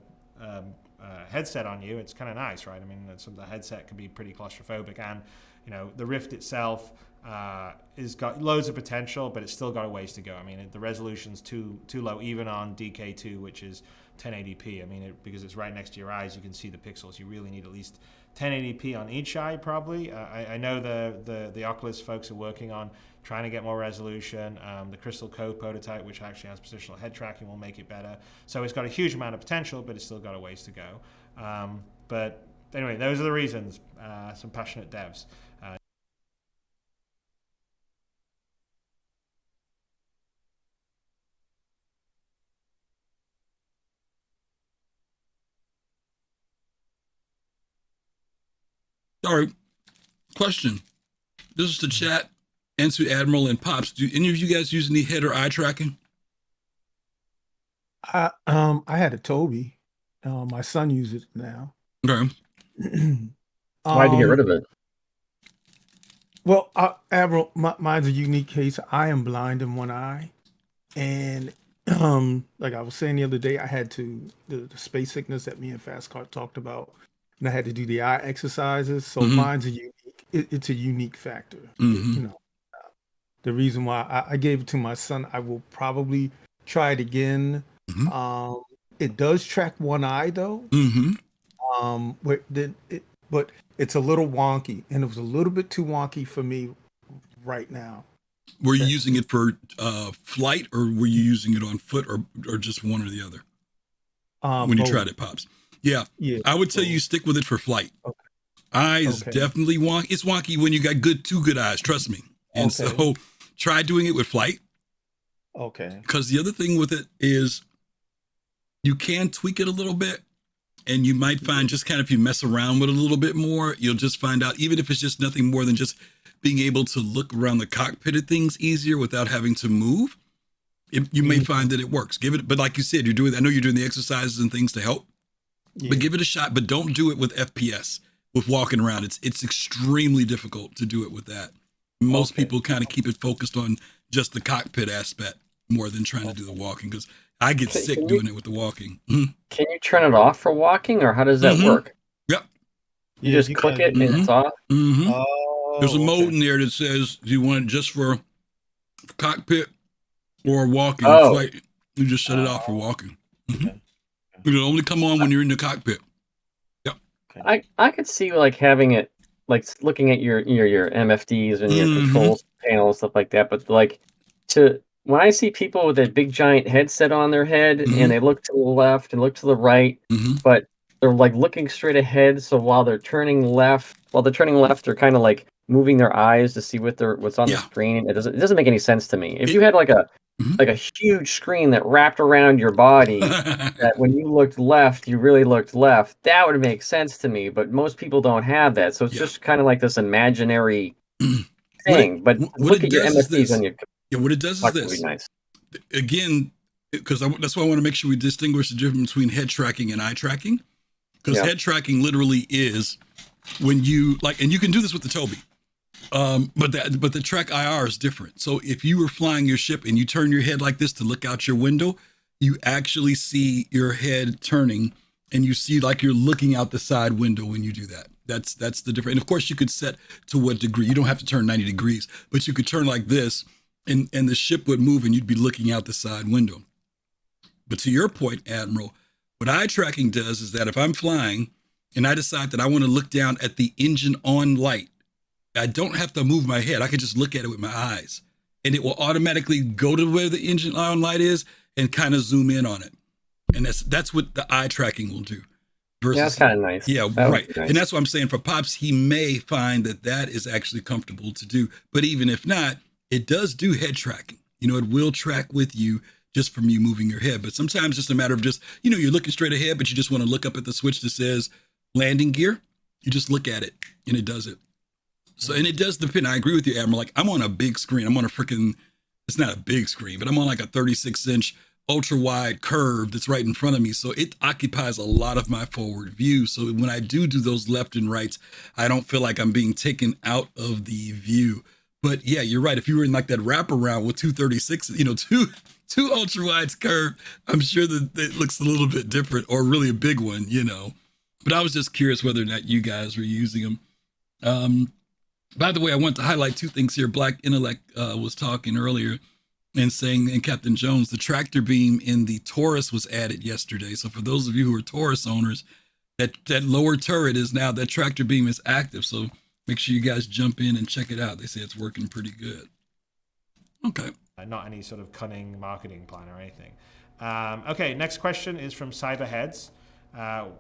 headset on you, it's kind of nice, right? I mean, the headset can be pretty claustrophobic, and, you know, the Rift itself has got loads of potential, but it's still got a ways to go. I mean, the resolution's too low, even on DK2, which is 1080p. I mean, because it's right next to your eyes, you can see the pixels. You really need at least 1080p on each eye, probably. I know the Oculus folks are working on trying to get more resolution. The Crystal Code prototype, which actually has positional head tracking, will make it better. So it's got a huge amount of potential, but it's still got a ways to go. But anyway, those are the reasons. Some passionate devs. Sorry, question. This is the chat. Answer Admiral and Pops. Do any of you guys use any head or eye tracking? I had a Toby. My son uses it now. Okay. Why'd you get rid of it? Well, Admiral, mine's a unique case. I am blind in one eye, and like I was saying the other day, I had the space sickness that me and Fastcart talked about, and I had to do the eye exercises. So mine's a unique. It's a unique factor. You know, the reason why I gave it to my son, I will probably try it again. It does track one eye though. But it's a little wonky, and it was a little bit too wonky for me right now. Were you using it for flight, or were you using it on foot, or just one or the other? When you tried it, Pops. Yeah. I would tell you stick with it for flight. Okay. Eyes definitely wonky. It's wonky when you got two good eyes, trust me. And so try doing it with flight. Okay. Because the other thing with it is you can tweak it a little bit, and you might find just kind of if you mess around with it a little bit more, you'll just find out, even if it's just nothing more than just being able to look around the cockpit of things easier without having to move, you may find that it works. Give it, but like you said, I know you're doing the exercises and things to help, but give it a shot, but don't do it with FPS. with walking around. It's extremely difficult to do it with that. Most people kind of keep it focused on just the cockpit aspect more than trying to do the walking, because I get sick doing it with the walking. Mm-hmm. Can you turn it off for walking, or how does that work? Yep. You just click it and it's off? Mm-hmm. There's a mode in there that says, do you want it just for cockpit or walking flight? You just shut it off for walking. It'll only come on when you're in the cockpit. Yep. I could see like having it, like looking at your MFDs and your controls panel and stuff like that, but like when I see people with that big giant headset on their head and they look to the left and look to the right, but they're like looking straight ahead. So while they're turning left, they're kind of like moving their eyes to see what's on the screen. It doesn't make any sense to me. If you had like a huge screen that wrapped around your body, that when you looked left, you really looked left, that would make sense to me. But most people don't have that, so it's just kind of like this imaginary thing. But look at your MFDs on your. Yeah, what it does is this. Nice. Again, because that's why I want to make sure we distinguish the difference between head tracking and eye tracking. Because head tracking literally is when you and you can do this with the Toby. But the track IR is different. So if you were flying your ship and you turn your head like this to look out your window, you actually see your head turning, and you see like you're looking out the side window when you do that. That's the difference. And of course you could set to what degree. You don't have to turn 90 degrees, but you could turn like this, and the ship would move and you'd be looking out the side window. But to your point, Admiral, what eye tracking does is that if I'm flying and I decide that I want to look down at the engine on light, I don't have to move my head. I can just look at it with my eyes, and it will automatically go to where the engine on light is and kind of zoom in on it. And that's what the eye tracking will do. Versus, that's kind of nice. Yeah, right. Nice. And that's what I'm saying for Pops. He may find that is actually comfortable to do. But even if not, it does do head tracking. It will track with you just from you moving your head. But sometimes it's a matter of just, you're looking straight ahead, but you just want to look up at the switch that says landing gear. You just look at it and it does it. So, and it does depend. I agree with you, Admiral. Like, I'm on a big screen. I'm on a it's not a big screen, but I'm on like a 36-inch ultra wide curve that's right in front of me. So it occupies a lot of my forward view. So when I do those left and rights, I don't feel like I'm being taken out of the view. But yeah, you're right. If you were in like that wraparound with 236, two ultra wides curve, I'm sure that it looks a little bit different, or really a big one, But I was just curious whether or not you guys were using them. By the way, I want to highlight two things here. Black Intellect was talking earlier and saying, and Captain Jones, the tractor beam in the Taurus was added yesterday. So for those of you who are Taurus owners, that lower turret is now, that tractor beam is active. So make sure you guys jump in and check it out. They say it's working pretty good. Okay. Not any sort of cunning marketing plan or anything. Okay, next question is from Cyberheads,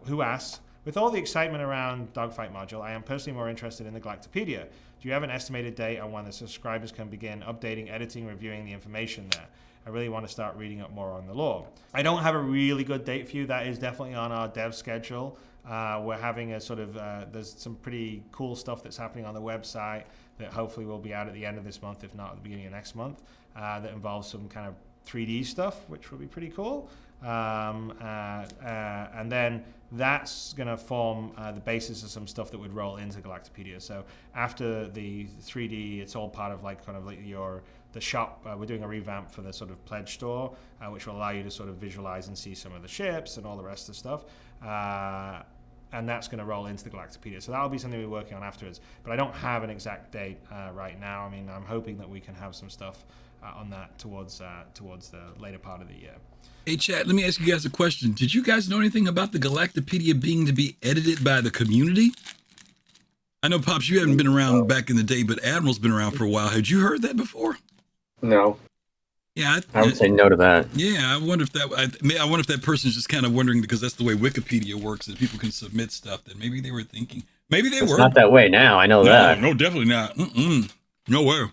who asks, with all the excitement around Dogfight module, I am personally more interested in the Galactopedia. Do you have an estimated date on when the subscribers can begin updating, editing, reviewing the information there? I really want to start reading up more on the lore. I don't have a really good date for you. That is definitely on our dev schedule. We're having a sort of, there's some pretty cool stuff that's happening on the website that hopefully will be out at the end of this month, if not at the beginning of next month, that involves some kind of 3D stuff, which will be pretty cool. And then that's going to form the basis of some stuff that would roll into Galactopedia. So after the 3D, it's all part of like kind of like the shop. We're doing a revamp for the sort of pledge store, which will allow you to sort of visualize and see some of the ships and all the rest of the stuff. And that's going to roll into the Galactopedia. So that'll be something we're working on afterwards. But I don't have an exact date right now. I mean, I'm hoping that we can have some stuff on that towards the later part of the year. Hey, chat, let me ask you guys a question. Did you guys know anything about the Galactopedia being to be edited by the community? I know, Pops, you haven't been around back in the day, but Admiral's been around for a while. Had you heard that before? No. Yeah, I would say no to that. Yeah, I wonder if that person's just kind of wondering, because that's the way Wikipedia works, that people can submit stuff that maybe they were thinking. Maybe they were. It's not that way now. I know that. No, definitely not. No way.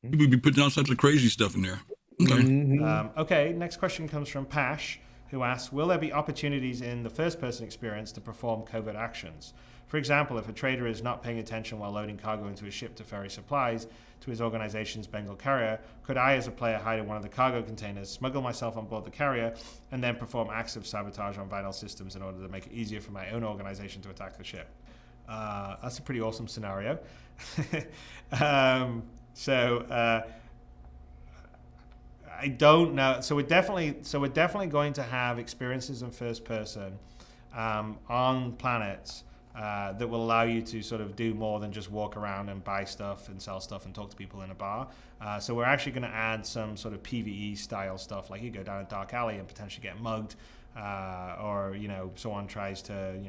People be putting all sorts of crazy stuff in there. Okay. Okay, next question comes from Pash, who asks, will there be opportunities in the first-person experience to perform covert actions? For example, if a trader is not paying attention while loading cargo into a ship to ferry supplies to his organization's Bengal carrier, could I, as a player, hide in one of the cargo containers, smuggle myself on board the carrier, and then perform acts of sabotage on vital systems in order to make it easier for my own organization to attack the ship? That's a pretty awesome scenario. I don't know. So we're definitely going to have experiences in first person on planets that will allow you to sort of do more than just walk around and buy stuff and sell stuff and talk to people in a bar. So we're actually going to add some sort of PvE style stuff, like you go down a dark alley and potentially get mugged, or someone tries to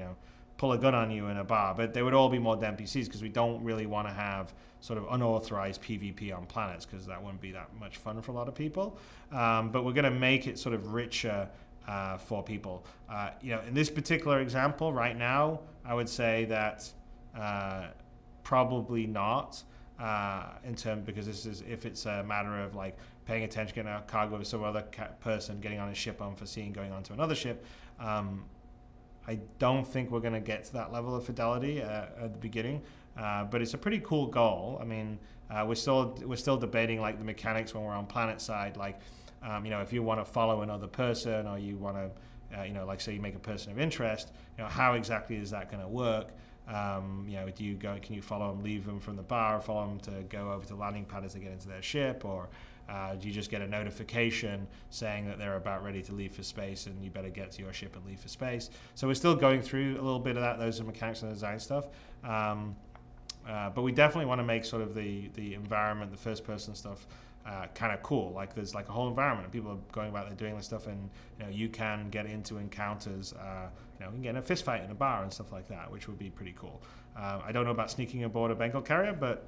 pull a gun on you in a bar. But they would all be mod NPCs because we don't really want to have sort of unauthorized PvP on planets because that wouldn't be that much fun for a lot of people. But we're going to make it sort of richer for people. In this particular example right now, I would say that probably not because this is if it's a matter of like paying attention, getting a cargo with some other person, getting on a ship unforeseen, going on to another ship. I don't think we're going to get to that level of fidelity at the beginning, but it's a pretty cool goal. I mean, we're still debating like the mechanics when we're on planet side, like if you want to follow another person or you want to, like say you make a person of interest, how exactly is that going to work? Do you go? Can you follow them, leave them from the bar, or follow them to go over to the landing pad as they get into their ship, or do you just get a notification saying that they're about ready to leave for space and you better get to your ship and leave for space? So we're still going through a little bit of that. Those are mechanics and design stuff. But we definitely want to make sort of the environment, the first person stuff, kind of cool. Like there's like a whole environment and people are going about there doing this stuff, and you can get into encounters. You can get in a fist fight in a bar and stuff like that, which would be pretty cool. I don't know about sneaking aboard a Bengal carrier, but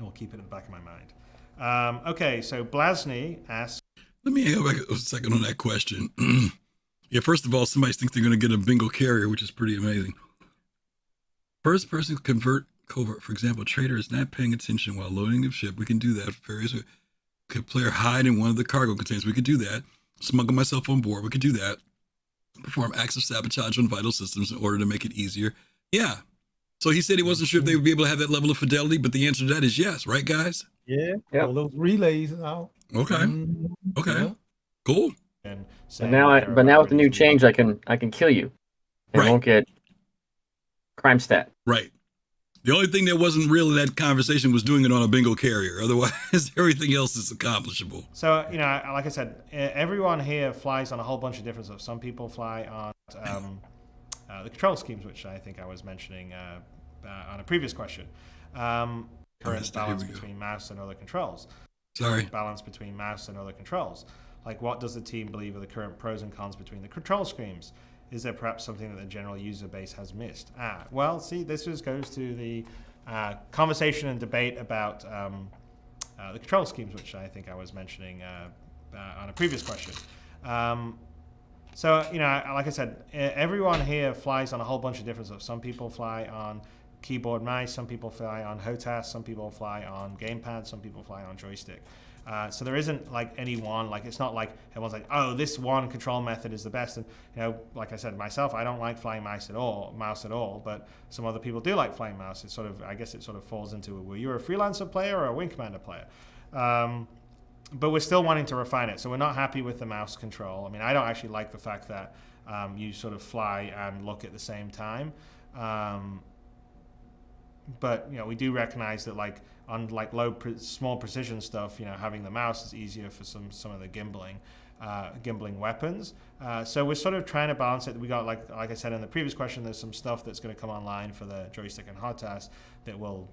I'll keep it in the back of my mind. Okay, so Blasny asks... Let me go back a second on that question. Yeah, first of all, somebody thinks they're going to get a Bengal carrier, which is pretty amazing. First person convert covert. For example, a trader is not paying attention while loading the ship. We can do that. Various could player hide in one of the cargo containers. We could do that. Smuggle myself on board. We could do that. Perform acts of sabotage on vital systems in order to make it easier. Yeah. So he said he wasn't sure if they would be able to have that level of fidelity, but the answer to that is yes, right, guys? Yeah. Yep. All those relays out. Okay. Okay. Yeah. Cool. But now with the new change, I can kill you. And won't get crime stat. Right. The only thing that wasn't real in that conversation was doing it on a Bengal carrier. Otherwise, everything else is accomplishable. So, like I said, everyone here flies on a whole bunch of different stuff. Some people fly on the control schemes, which I think I was mentioning on a previous question. Current balance between mouse and other controls. Balance between mouse and other controls. Like, what does the team believe are the current pros and cons between the control schemes? Is there perhaps something that the general user base has missed? Well, see, this just goes to the conversation and debate about the control schemes, which I think I was mentioning on a previous question. So, like I said, everyone here flies on a whole bunch of different stuff. Some people fly on keyboard mice, some people fly on HOTAS, some people fly on gamepad, some people fly on joystick. So there isn't like any one, like it's not like everyone's like, oh, this one control method is the best. And like I said myself, I don't like flying mouse at all, but some other people do like flying mouse. It's I guess it sort of falls into, were you a freelancer player or a Wing Commander player? But we're still wanting to refine it. So we're not happy with the mouse control. I mean, I don't actually like the fact that you sort of fly and look at the same time. But we do recognize that like on like small precision stuff, having the mouse is easier for some of the gimbling weapons. So we're sort of trying to balance it. We got like I said in the previous question, there's some stuff that's going to come online for the joystick and HOTAS that will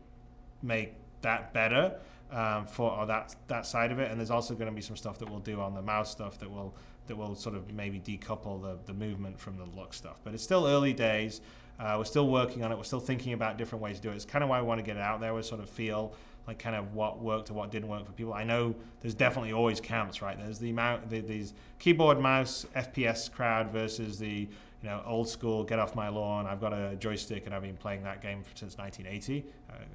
make that better for that side of it. And there's also going to be some stuff that we'll do on the mouse stuff that will sort of maybe decouple the movement from the look stuff. But it's still early days. We're still working on it. We're still thinking about different ways to do it. It's kind of why I want to get it out there. We sort of feel like kind of what worked or what didn't work for people. I know there's definitely always camps, right? There's these keyboard mouse FPS crowd versus the old school get off my lawn. I've got a joystick and I've been playing that game since 1980,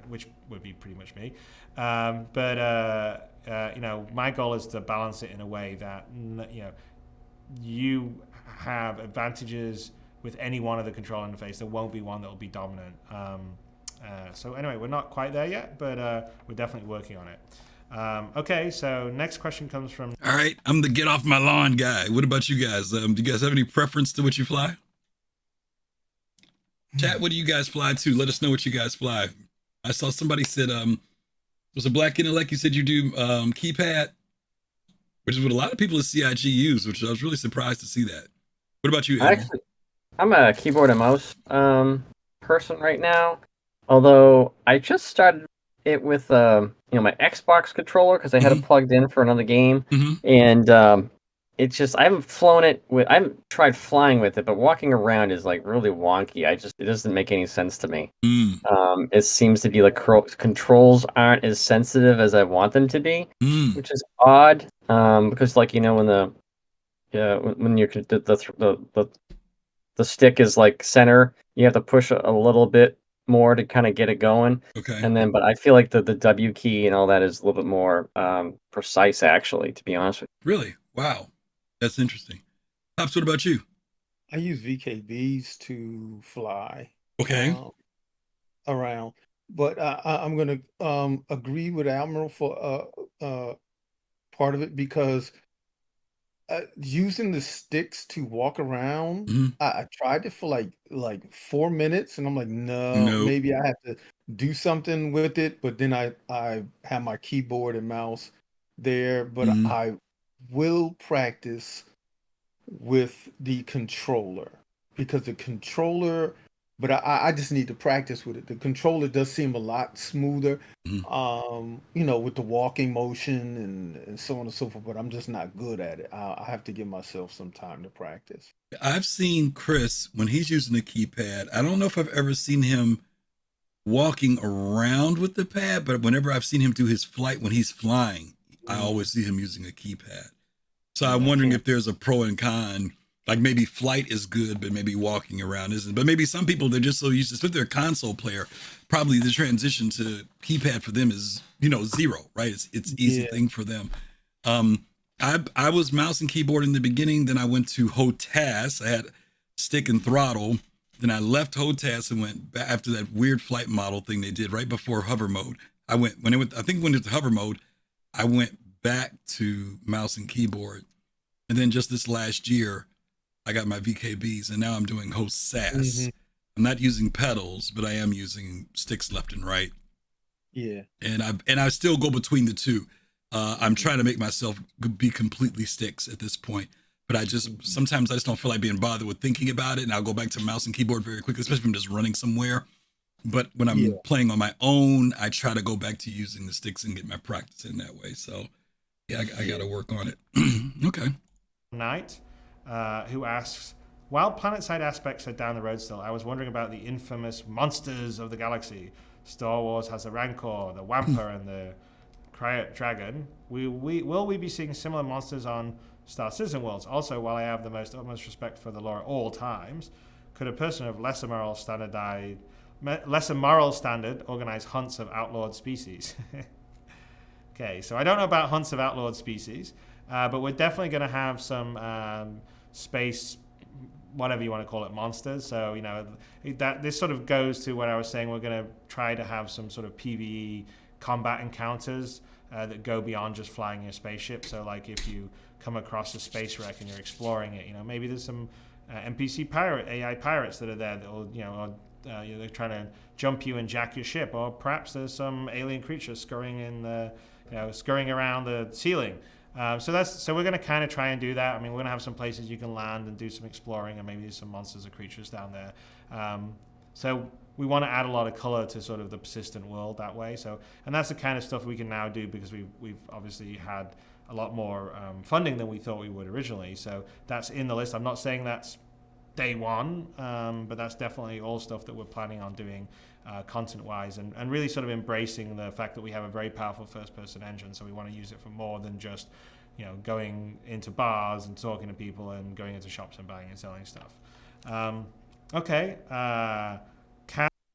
which would be pretty much me. But my goal is to balance it in a way that you have advantages with any one of the control interface. There won't be one that will be dominant. So anyway, we're not quite there yet, but we're definitely working on it. Okay, so next question comes from... All right, I'm the get off my lawn guy. What about you guys? Do you guys have any preference to what you fly? Chat, what do you guys fly to? Let us know what you guys fly. I saw somebody said, was a Black Intellect, you said you do keypad, which is what a lot of people at CIG use, which I was really surprised to see that. What about you, Admiral? Actually, I'm a keyboard and mouse person right now. Although I just started it with my Xbox controller because I had it plugged in for another game, and it's just I haven't tried flying with it, but walking around is like really wonky. It doesn't make any sense to me. It seems to be like controls aren't as sensitive as I want them to be, which is odd. Because like when you're the stick is like center, you have to push a little bit more to kind of get it going. Okay. And then, but I feel like the W key and all that is a little bit more precise, actually, to be honest with you. Really? Wow. That's interesting. Pops, what about you? I use VKBs to fly. Okay. Around. But I'm going to agree with Admiral for part of it, because using the sticks to walk around, I tried it for like 4 minutes, and I'm like, no, maybe I have to do something with it. But then I have my keyboard and mouse there, but I will practice with the controller, because the controller, but I just need to practice with it. The controller does seem a lot smoother, with the walking motion and so on and so forth, but I'm just not good at it. I have to give myself some time to practice. I've seen Chris, when he's using the keypad, I don't know if I've ever seen him walking around with the pad, but whenever I've seen him do his flight when he's flying, I always see him using a keypad. So I'm wondering if there's a pro and con. Like maybe flight is good, but maybe walking around isn't. But maybe some people, they're just so used to, especially if they're a console player, probably the transition to keypad for them is, zero, right? It's easy thing for them. I was mouse and keyboard in the beginning. Then I went to HOTAS. I had stick and throttle. Then I left HOTAS and went back after that weird flight model thing they did right before hover mode. I think when it's hover mode, I went back to mouse and keyboard. And then just this last year, I got my VKBs, and now I'm doing host SAS. I'm not using pedals, but I am using sticks left and right. Yeah. And I still go between the two. I'm trying to make myself be completely sticks at this point, but sometimes I just don't feel like being bothered with thinking about it, and I'll go back to mouse and keyboard very quickly, especially if I'm just running somewhere. But when I'm playing on my own, I try to go back to using the sticks and get my practice in that way. So I got to work on it. Okay. Knight, who asks, while planet-side aspects are down the road still, I was wondering about the infamous monsters of the galaxy. Star Wars has the Rancor, the Wampa, and the Krayt Dragon. Will we be seeing similar monsters on Star Citizen worlds? Also, while I have the utmost respect for the lore at all times, could a person of lesser moral standard organize hunts of outlawed species? Okay, so I don't know about hunts of outlawed species. But we're definitely going to have some space, whatever you want to call it, monsters. So, this sort of goes to what I was saying. We're going to try to have some sort of PvE combat encounters that go beyond just flying your spaceship. So, like if you come across a space wreck and you're exploring it, maybe there's some NPC AI pirates that are there that will, they're trying to jump you and jack your ship. Or perhaps there's some alien creature scurrying around the ceiling. So we're going to kind of try and do that. I mean, we're going to have some places you can land and do some exploring, and maybe there's some monsters or creatures down there. So we want to add a lot of color to sort of the persistent world that way. So, and that's the kind of stuff we can now do because we've obviously had a lot more funding than we thought we would originally. So that's in the list. I'm not saying that's day one, but that's definitely all stuff that we're planning on doing content-wise, and really sort of embracing the fact that we have a very powerful first-person engine. So we want to use it for more than just, going into bars and talking to people and going into shops and buying and selling stuff. Okay.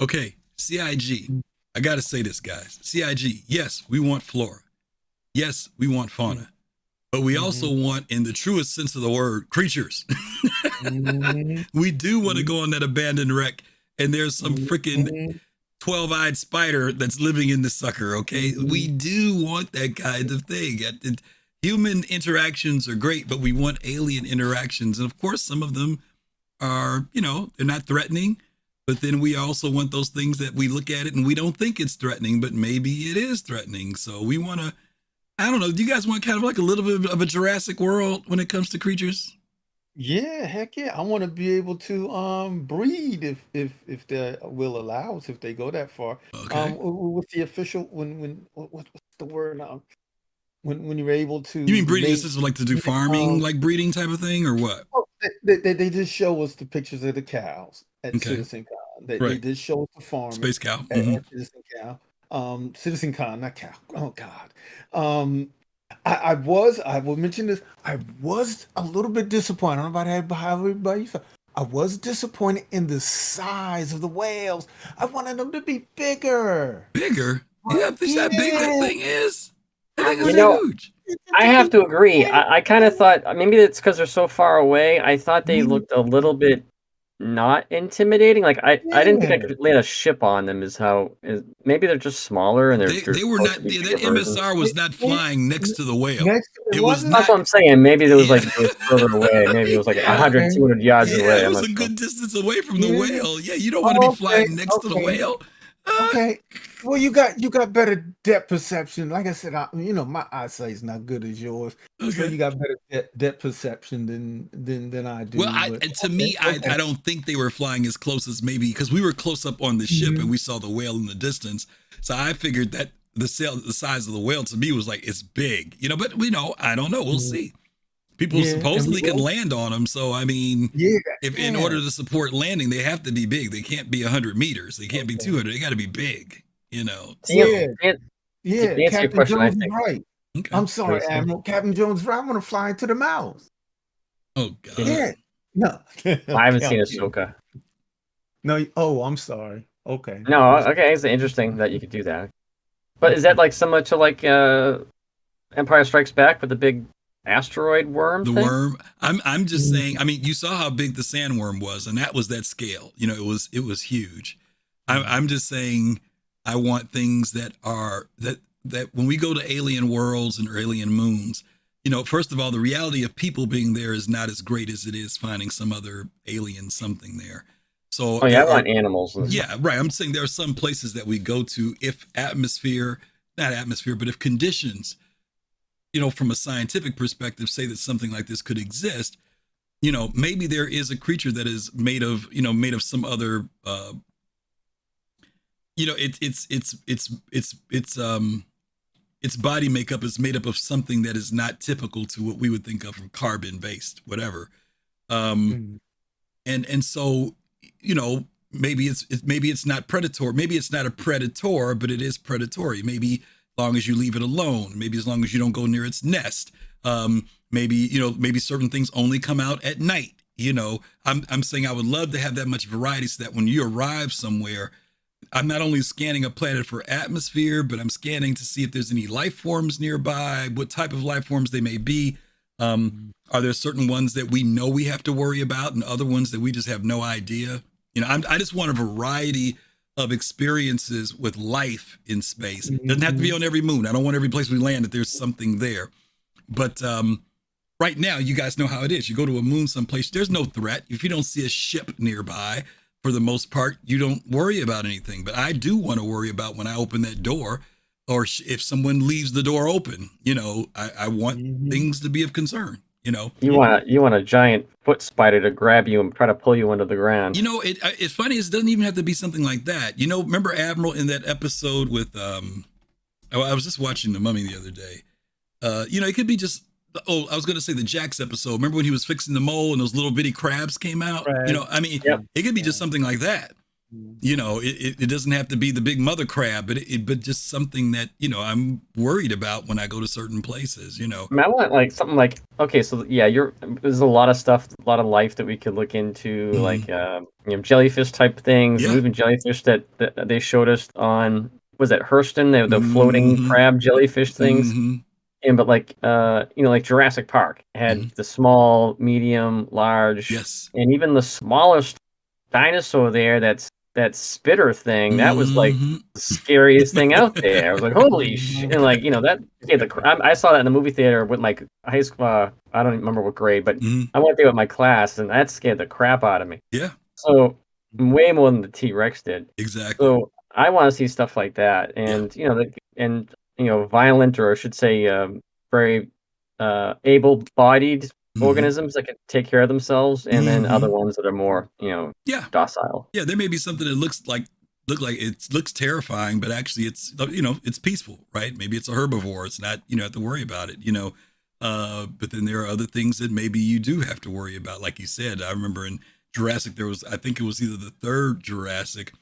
Okay, CIG. I got to say this, guys. CIG, yes, we want flora. Yes, we want fauna. But we also want, in the truest sense of the word, creatures. We do want to go on that abandoned wreck, and there's some freaking 12-eyed spider that's living in the sucker, okay? We do want that kind of thing. Human interactions are great, but we want alien interactions. And of course, some of them are, they're not threatening. But then we also want those things that we look at it and we don't think it's threatening, but maybe it is threatening. So we want to, I don't know. Do you guys want kind of like a little bit of a Jurassic World when it comes to creatures? Yeah, heck yeah. I want to be able to breed if the will allows, if they go that far. Okay. With the official what's the word now? When you're able to You mean breeding make is like to do farming, like breeding type of thing, or what? they just show us the pictures of the cows at Okay. CitizenCon. They Right. did show us the farming Space cow. at CitizenCon. CitizenCon, not cow. Oh God. I will mention this. I was a little bit disappointed. I don't know about how everybody felt. I was disappointed in the size of the whales. I wanted them to be bigger. Bigger? Yeah, this Yeah. that big that thing is. That I thing You is wanted know, huge. it I to have be to agree. bigger. I kind of thought maybe it's because they're so far away. I thought they looked a little bit not intimidating. Like I didn't think I Yeah. could land a ship on them. Maybe they're just smaller and they're They were supposed to not. be That bigger versions. MSR was not Yeah. flying next to the whale. Next, it It was wasn't. That's not. what I'm saying. Maybe there was Yeah. like it was further away. Maybe it was like Yeah. 100, 200 yards Yeah, away. it I'm was not a sure. good distance away from the Yeah. whale. Yeah, you don't want to be Okay. flying next to the Okay. whale. Okay. Well, you got better depth perception. Like I said, my eyesight is not good as yours, so Okay. you got better depth perception than I Well, do. But and to okay, me, I okay. don't think they were flying as close as maybe because we were close up on the ship and Mhm. we saw the whale in the distance. So I figured that the size of the whale to me was like it's big, But I don't know. We'll Mhm. see. People Yeah, and we supposedly can will. land on them. So I mean, Yeah, if in yeah. order to support landing, they have to be big. They can't be 100 meters. They can't be Okay. 200. They got to be big. Yeah, So To yeah. answer your Captain question, I Jones is think. right. okay. I'm sorry, Admiral. Captain Jones is right. I want to fly into the mouth. Oh Can you? God. Yeah. No. I haven't Okay, seen I'm kidding. Ahsoka. No. Oh, I'm sorry. Okay. No, okay, it's interesting that you could do that. But is that like similar to like Empire Strikes Back with the big asteroid worm The thing? worm. I'm just Mhm. saying. I mean, you saw how big the sandworm was, and that was that scale. It was huge. I'm just saying. I want things that are that when we go to alien worlds and alien moons. First of all, the reality of people being there is not as great as it is finding some other alien something there. So Oh yeah, I there are. want animals and stuff. Yeah, right. I'm saying there are some places that we go to if not atmosphere, but if conditions from a scientific perspective, say that something like this could exist, maybe there is a creature that is made of some other, its body makeup is made up of something that is not typical to what we would think of from carbon based, whatever. Um, Mhm. and so, maybe it's not predatory. Maybe it's not a predator, but it is predatory. Maybe as long as you leave it alone. Maybe as long as you don't go near its nest. Maybe certain things only come out at night. I'm saying I would love to have that much variety so that when you arrive somewhere, I'm not only scanning a planet for atmosphere, but I'm scanning to see if there's any life forms nearby, what type of life forms they may be. Are there certain ones that we know we have to worry about and other ones that we just have no idea? I just want a variety of experiences with life in space. Doesn't have to be Mhm. on every moon. I don't want every place we land that there's something there. But right now, you guys know how it is. You go to a moon someplace, there's no threat. If you don't see a ship nearby, for the most part, you don't worry about anything. But I do want to worry about when I open that door or if someone leaves the door open. I want Mhm. things to be of concern. You want a giant foot spider to grab you and try to pull you into the ground. It's funny. It doesn't even have to be something like that. Remember Admiral in that episode with I was just watching The Mummy the other day. It could be just. Oh, I was going to say the Jax episode. Remember when he was fixing the mole and those little bitty crabs came out? Right. I mean, Yep. it could be just something like that. It doesn't have to be the big mother crab, but just something that I'm worried about when I go to certain places. I mean, I want like something like okay, so yeah, there's a lot of stuff, a lot of life that we could look into, like jellyfish type things, and Yeah. even jellyfish that they showed us on was that Hurston, the floating Mm-hmm. crab jellyfish things. Mm-hmm. And but like like Jurassic Park had the small, medium, large, Yes. and even the smallest dinosaur there. That spitter thing. That was like Mm-hmm. the scariest thing out there. I was like, holy shit! And like that. Yeah, I saw that in the movie theater with like high school. I don't even remember what grade, but I went there with my class, and that scared the crap out of me. Yeah. So way more than the T-Rex did. Exactly. So I want to see stuff like that, and violent, or I should say, very able-bodied organisms that can take care of themselves, and then other ones that are more, docile. Yeah, there may be something that looks terrifying, but actually it's peaceful, right? Maybe it's a herbivore. It's not, have to worry about it, but then there are other things that maybe you do have to worry about. Like you said, I remember in Jurassic, I think it was either the third Jurassic.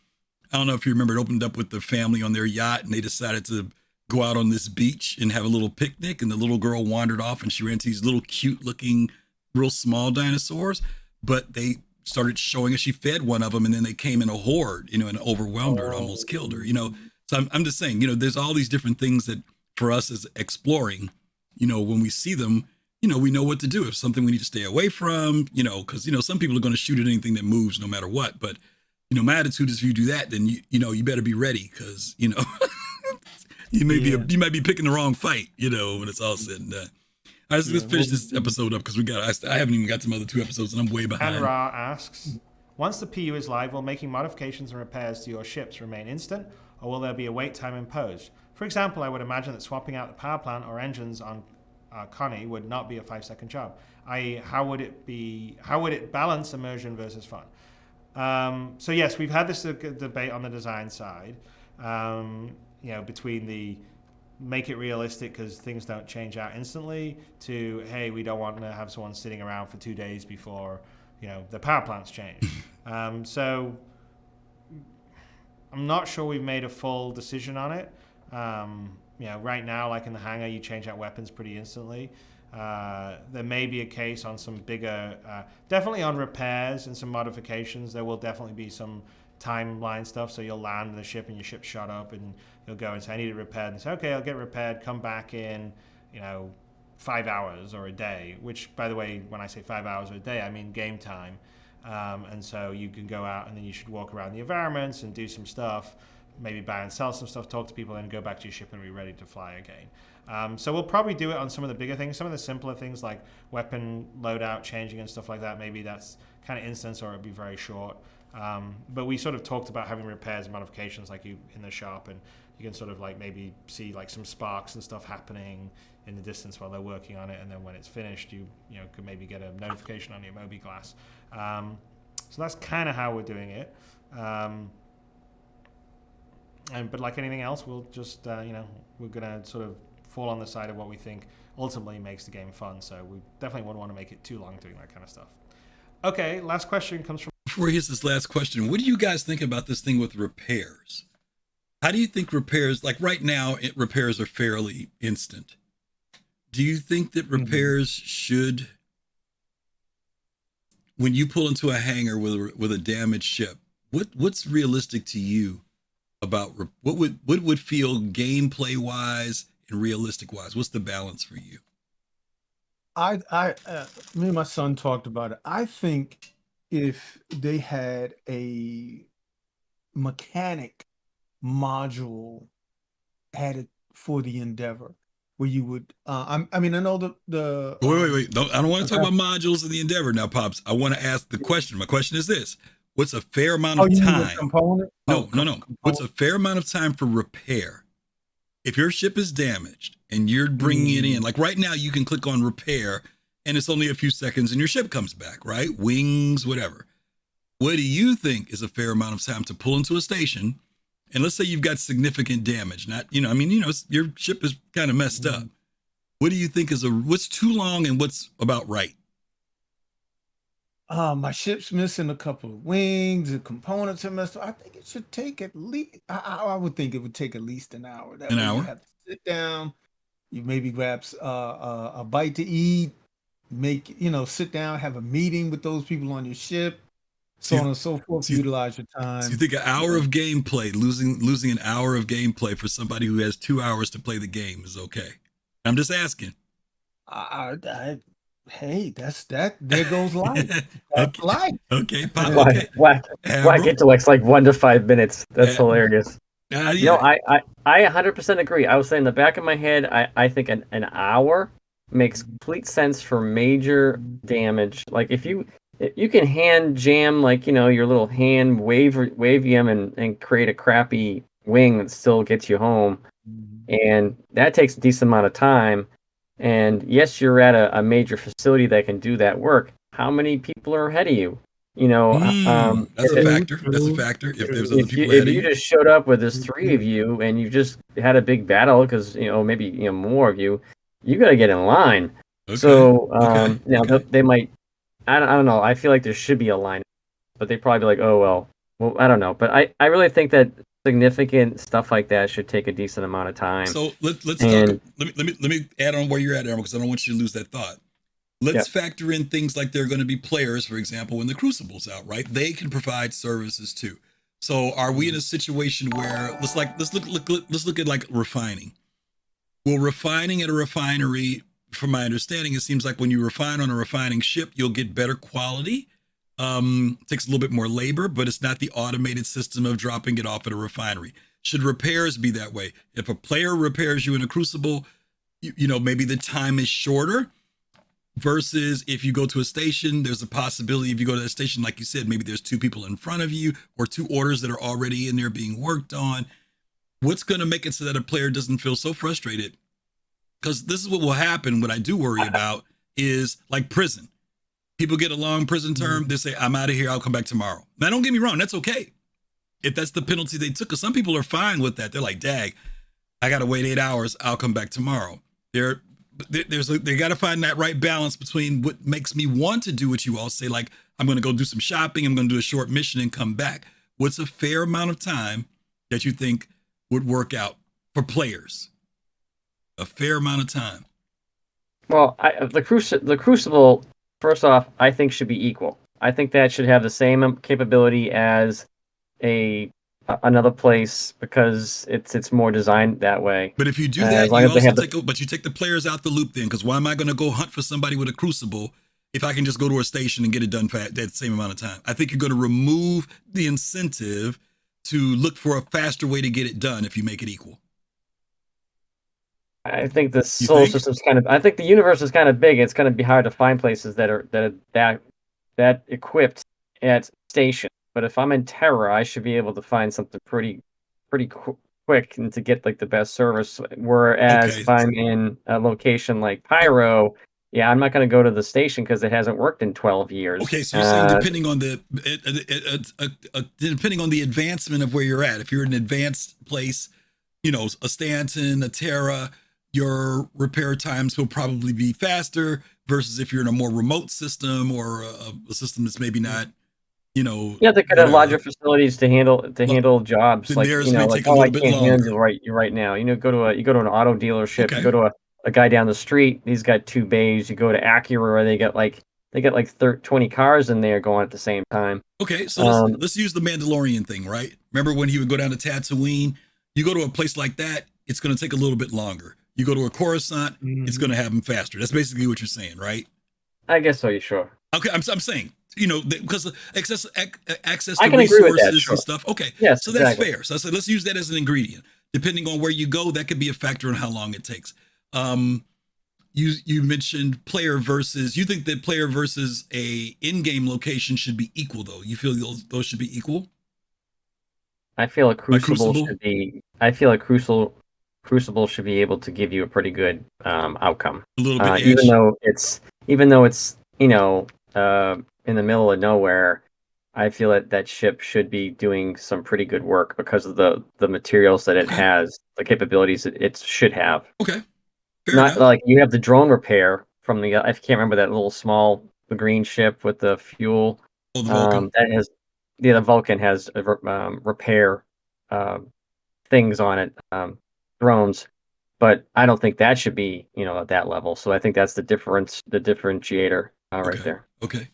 I don't know if you remember, it opened up with the family on their yacht and they decided to go out on this beach and have a little picnic, and the little girl wandered off and she ran into these little cute looking, real small dinosaurs, but they started showing us, she fed one of them and then they came in a horde, and overwhelmed her and almost killed her, So I'm just saying, there's all these different things that for us as exploring, when we see them, we know what to do. If something we need to stay away from, because, some people are going to shoot at anything that moves no matter what. But, my attitude is if you do that, then, you better be ready because, you might be picking the wrong fight, when it's all said and done. All right, let's finish this episode up because I haven't even got to my other 2 episodes and I'm way behind. Anra asks, once the PU is live, will making modifications and repairs to your ships remain instant, or will there be a wait time imposed? For example, I would imagine that swapping out the power plant or engines on Connie would not be a 5-second job. How would it balance immersion versus fun? So yes, we've had this debate on the design side, between the make it realistic because things don't change out instantly to, hey, we don't want to have someone sitting around for 2 days before, the power plants change. So I'm not sure we've made a full decision on it. Right now, like in the hangar, you change out weapons pretty instantly. There may be a case on some bigger, definitely on repairs and some modifications. There will definitely be some timeline stuff. So you'll land the ship and your ship's shot up and you'll go and say, I need it repaired. And say, okay, I'll get repaired. Come back in, 5 hours or a day, which, by the way, when I say 5 hours or a day, I mean game time. And so you can go out and then you should walk around the environments and do some stuff, maybe buy and sell some stuff, talk to people, and go back to your ship and be ready to fly again. So we'll probably do it on some of the bigger things. Some of the simpler things like weapon loadout changing and stuff like that, maybe that's kind of instance or it'd be very short. But we sort of talked about having repairs and modifications like you in the shop, and you can sort of like maybe see like some sparks and stuff happening in the distance while they're working on it, and then when it's finished you could maybe get a notification on your Mobi glass. So that's kind of how we're doing it. But like anything else, we'll just we're gonna sort of fall on the side of what we think ultimately makes the game fun. So we definitely wouldn't want to make it too long doing that kind of stuff. Okay, last question comes from. Before he gets this last question, what do you guys think about this thing with repairs? How do you think repairs, like right now, repairs are fairly instant. Do you think that repairs should, when you pull into a hangar with a damaged ship, what's realistic to you about what would feel gameplay wise and realistic wise? What's the balance for you? Me and my son talked about it. I think if they had a mechanic module added for the Endeavor, where you would, I know the wait. I don't want to talk about modules in the Endeavor now, Pops. I want to ask the question. My question is this: what's a fair amount of time? Component? No. What's a fair amount of time for repair? If your ship is damaged and you're bringing it in, like right now, you can click on repair and it's only a few seconds and your ship comes back, right? Wings, whatever. What do you think is a fair amount of time to pull into a station? And let's say you've got significant damage, your ship is kind of messed up. What do you think what's too long and what's about right? My ship's missing a couple of wings, the components are messed up. I think it should take at least, I would think it would take at least an hour. An hour? You have to sit down, you maybe grab a bite to eat, sit down, have a meeting with those people on your ship, so on and so forth, utilize your time. So you think an hour of gameplay, losing an hour of gameplay for somebody who has 2 hours to play the game is okay? I'm just asking. Hey, that's that. There goes life. That's life. Okay. Whack intellect's like 1 to 5 minutes. That's hilarious. Yeah. I 100% agree. I was saying in the back of my head, I think an hour makes complete sense for major damage. Like if you can hand jam like your little hand wave and create a crappy wing that still gets you home, and that takes a decent amount of time. And yes, you're at a major facility that can do that work. How many people are ahead of you? That's a factor. That's a factor. If there's other people if ahead of you you, just showed up with this 3 of you and you just had a big battle because maybe more of you, you got to get in line. okay. So okay. they might. I don't know. I feel like there should be a line, but they probably be like, oh well, I don't know. But I really think that significant stuff like that should take a decent amount of time. So let's talk. Let me add on where you're at, Aaron, because I don't want you to lose that thought. Let's factor in things like there are going to be players, for example, when the Crucible's out, right? They can provide services too. So are we in a situation where let's look at like refining? Well, refining at a refinery, from my understanding, it seems like when you refine on a refining ship, you'll get better quality. Takes a little bit more labor, but it's not the automated system of dropping it off at a refinery. Should repairs be that way? If a player repairs you in a Crucible, maybe the time is shorter. Versus if you go to a station, there's a possibility if you go to a station, like you said, maybe there's 2 people in front of you or 2 orders that are already in there being worked on. What's going to make it so that a player doesn't feel so frustrated? Because this is what will happen. What I do worry about is like prison. People get a long prison term. They say, I'm out of here. I'll come back tomorrow. Now, don't get me wrong. That's okay. If that's the penalty they took, because some people are fine with that. They're like, dag, I got to wait 8 hours. I'll come back tomorrow. They got to find that right balance between what makes me want to do what you all say, like I'm going to go do some shopping, I'm going to do a short mission and come back. What's a fair amount of time that you think would work out for players? A fair amount of time. Well, the Crucible, first off, I think should be equal. I think that should have the same capability as another place because it's more designed that way. But if you do that, you also take the players out the loop then, because why am I going to go hunt for somebody with a Crucible if I can just go to a station and get it done that same amount of time? I think you're going to remove the incentive to look for a faster way to get it done if you make it equal. I think the solar system's I think the universe is kind of big. It's going to be hard to find places that are that equipped at station. But if I'm in Terra, I should be able to find something pretty quick and to get like the best service. Whereas if I'm in a location like Pyro, I'm not going to go to the station because it hasn't worked in 12 years. Okay, so you're saying depending on the advancement of where you're at. If you're in an advanced place, a Stanton, a Terra, your repair times will probably be faster versus if you're in a more remote system or a system that's maybe not. They could have larger facilities to handle jobs like like I can't handle right now. You go to an auto dealership, you go to a guy down the street, he's got 2 bays. You go to Acura, where they got like 20 cars in there going at the same time. Okay, so let's use the Mandalorian thing, right? Remember when he would go down to Tatooine? You go to a place like that, it's going to take a little bit longer. You go to a Coruscant, it's going to have them faster. That's basically what you're saying, right? I guess so. You sure? Okay, I'm saying. Because access to resources and stuff. Okay, yes, so that's fair. So I said, let's use that as an ingredient. Depending on where you go, that could be a factor in how long it takes. You mentioned player versus. You think that player versus a in-game location should be equal, though. You feel those should be equal? I feel a Crucible should be. I feel a Crucible should be able to give you a pretty good outcome. A little bit, even though it's in the middle of nowhere, I feel that ship should be doing some pretty good work because of the materials that it has, the capabilities it should have. Okay. Fair enough. Like you have the drone repair from I can't remember that little the green ship with the fuel. Oh, the Vulcan. That has, the Vulcan has repair things on it, drones. But I don't think that should be, at that level. So I think that's the differentiator right there. Okay.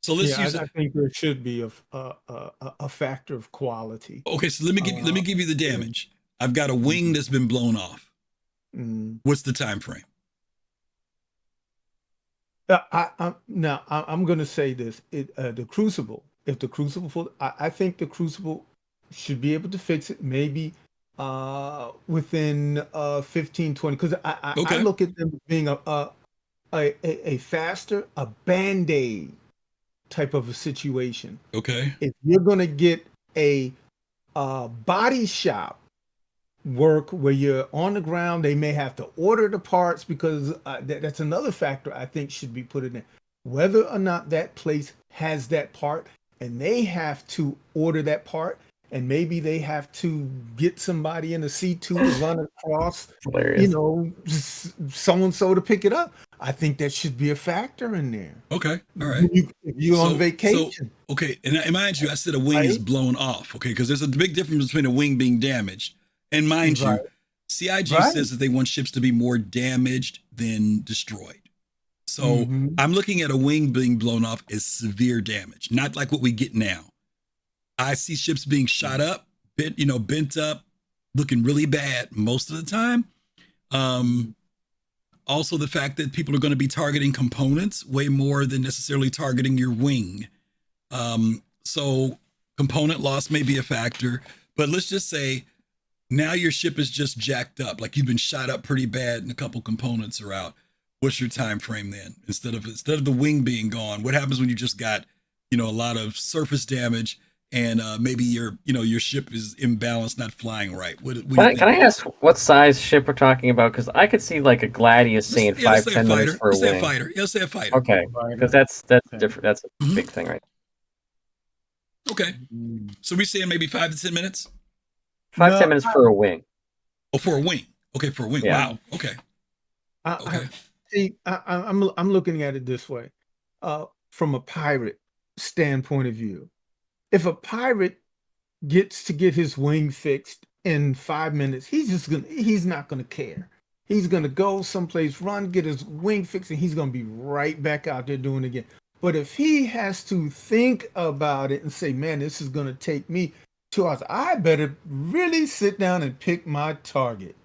So let's use. I think there should be a factor of quality. Okay, so let me give you the damage. I've got a wing that's been blown off. What's the time frame? I'm going to say this: the Crucible. If the Crucible, I think the Crucible should be able to fix it. Maybe within 15, 20. Because I look at them being a faster, a Band-Aid type of a situation. Okay. If you're going to get a body shop work where you're on the ground, they may have to order the parts because that's another factor I think should be put in there. Whether or not that place has that part and they have to order that part, and maybe they have to get somebody in a C2 to run across, Hilarious. So and so to pick it up. I think that should be a factor in there. Okay. All right. If you're on vacation. Okay. And mind you, I said a wing is blown off. Okay. Because there's a big difference between a wing being damaged. And mind you, CIG says that they want ships to be more damaged than destroyed. So I'm looking at a wing being blown off as severe damage, not like what we get now. I see ships being shot up, bent up, looking really bad most of the time. Also, the fact that people are going to be targeting components way more than necessarily targeting your wing. So component loss may be a factor, but let's just say now your ship is just jacked up, like you've been shot up pretty bad and a couple components are out. What's your time frame then? Instead of the wing being gone, what happens when you just got, a lot of surface damage and maybe your ship is imbalanced, not flying right? Can I ask what size ship we're talking about? Because I could see like a Gladius saying 5-10 minutes for a wing. Let's say a fighter. Yeah, let's say a fighter. Okay, because that's different. That's a big thing, right? Okay, so we're saying maybe 5 to 10 minutes. 5-10 minutes for a wing. Oh, for a wing. Okay, for a wing. Yeah. Wow. Okay. I'm looking at it this way, from a pirate standpoint of view. If a pirate gets to get his wing fixed in 5 minutes, he's not gonna care. He's gonna go someplace, run, get his wing fixed, and he's gonna be right back out there doing it again. But if he has to think about it and say, man, this is gonna take me 2 hours, I better really sit down and pick my target.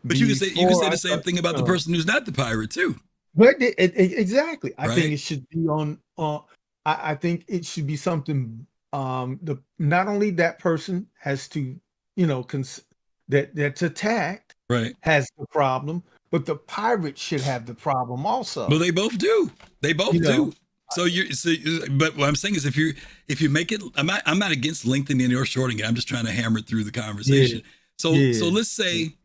But you can say the same thing about the person who's not the pirate too. But exactly, I think it should be on. I think it should be something. Not only that person has to, that's attacked, has the problem, but the pirate should have the problem also. Well, they both do. They both do. But what I'm saying is, if you make it, I'm not against lengthening or shortening it. I'm just trying to hammer through the conversation. So let's say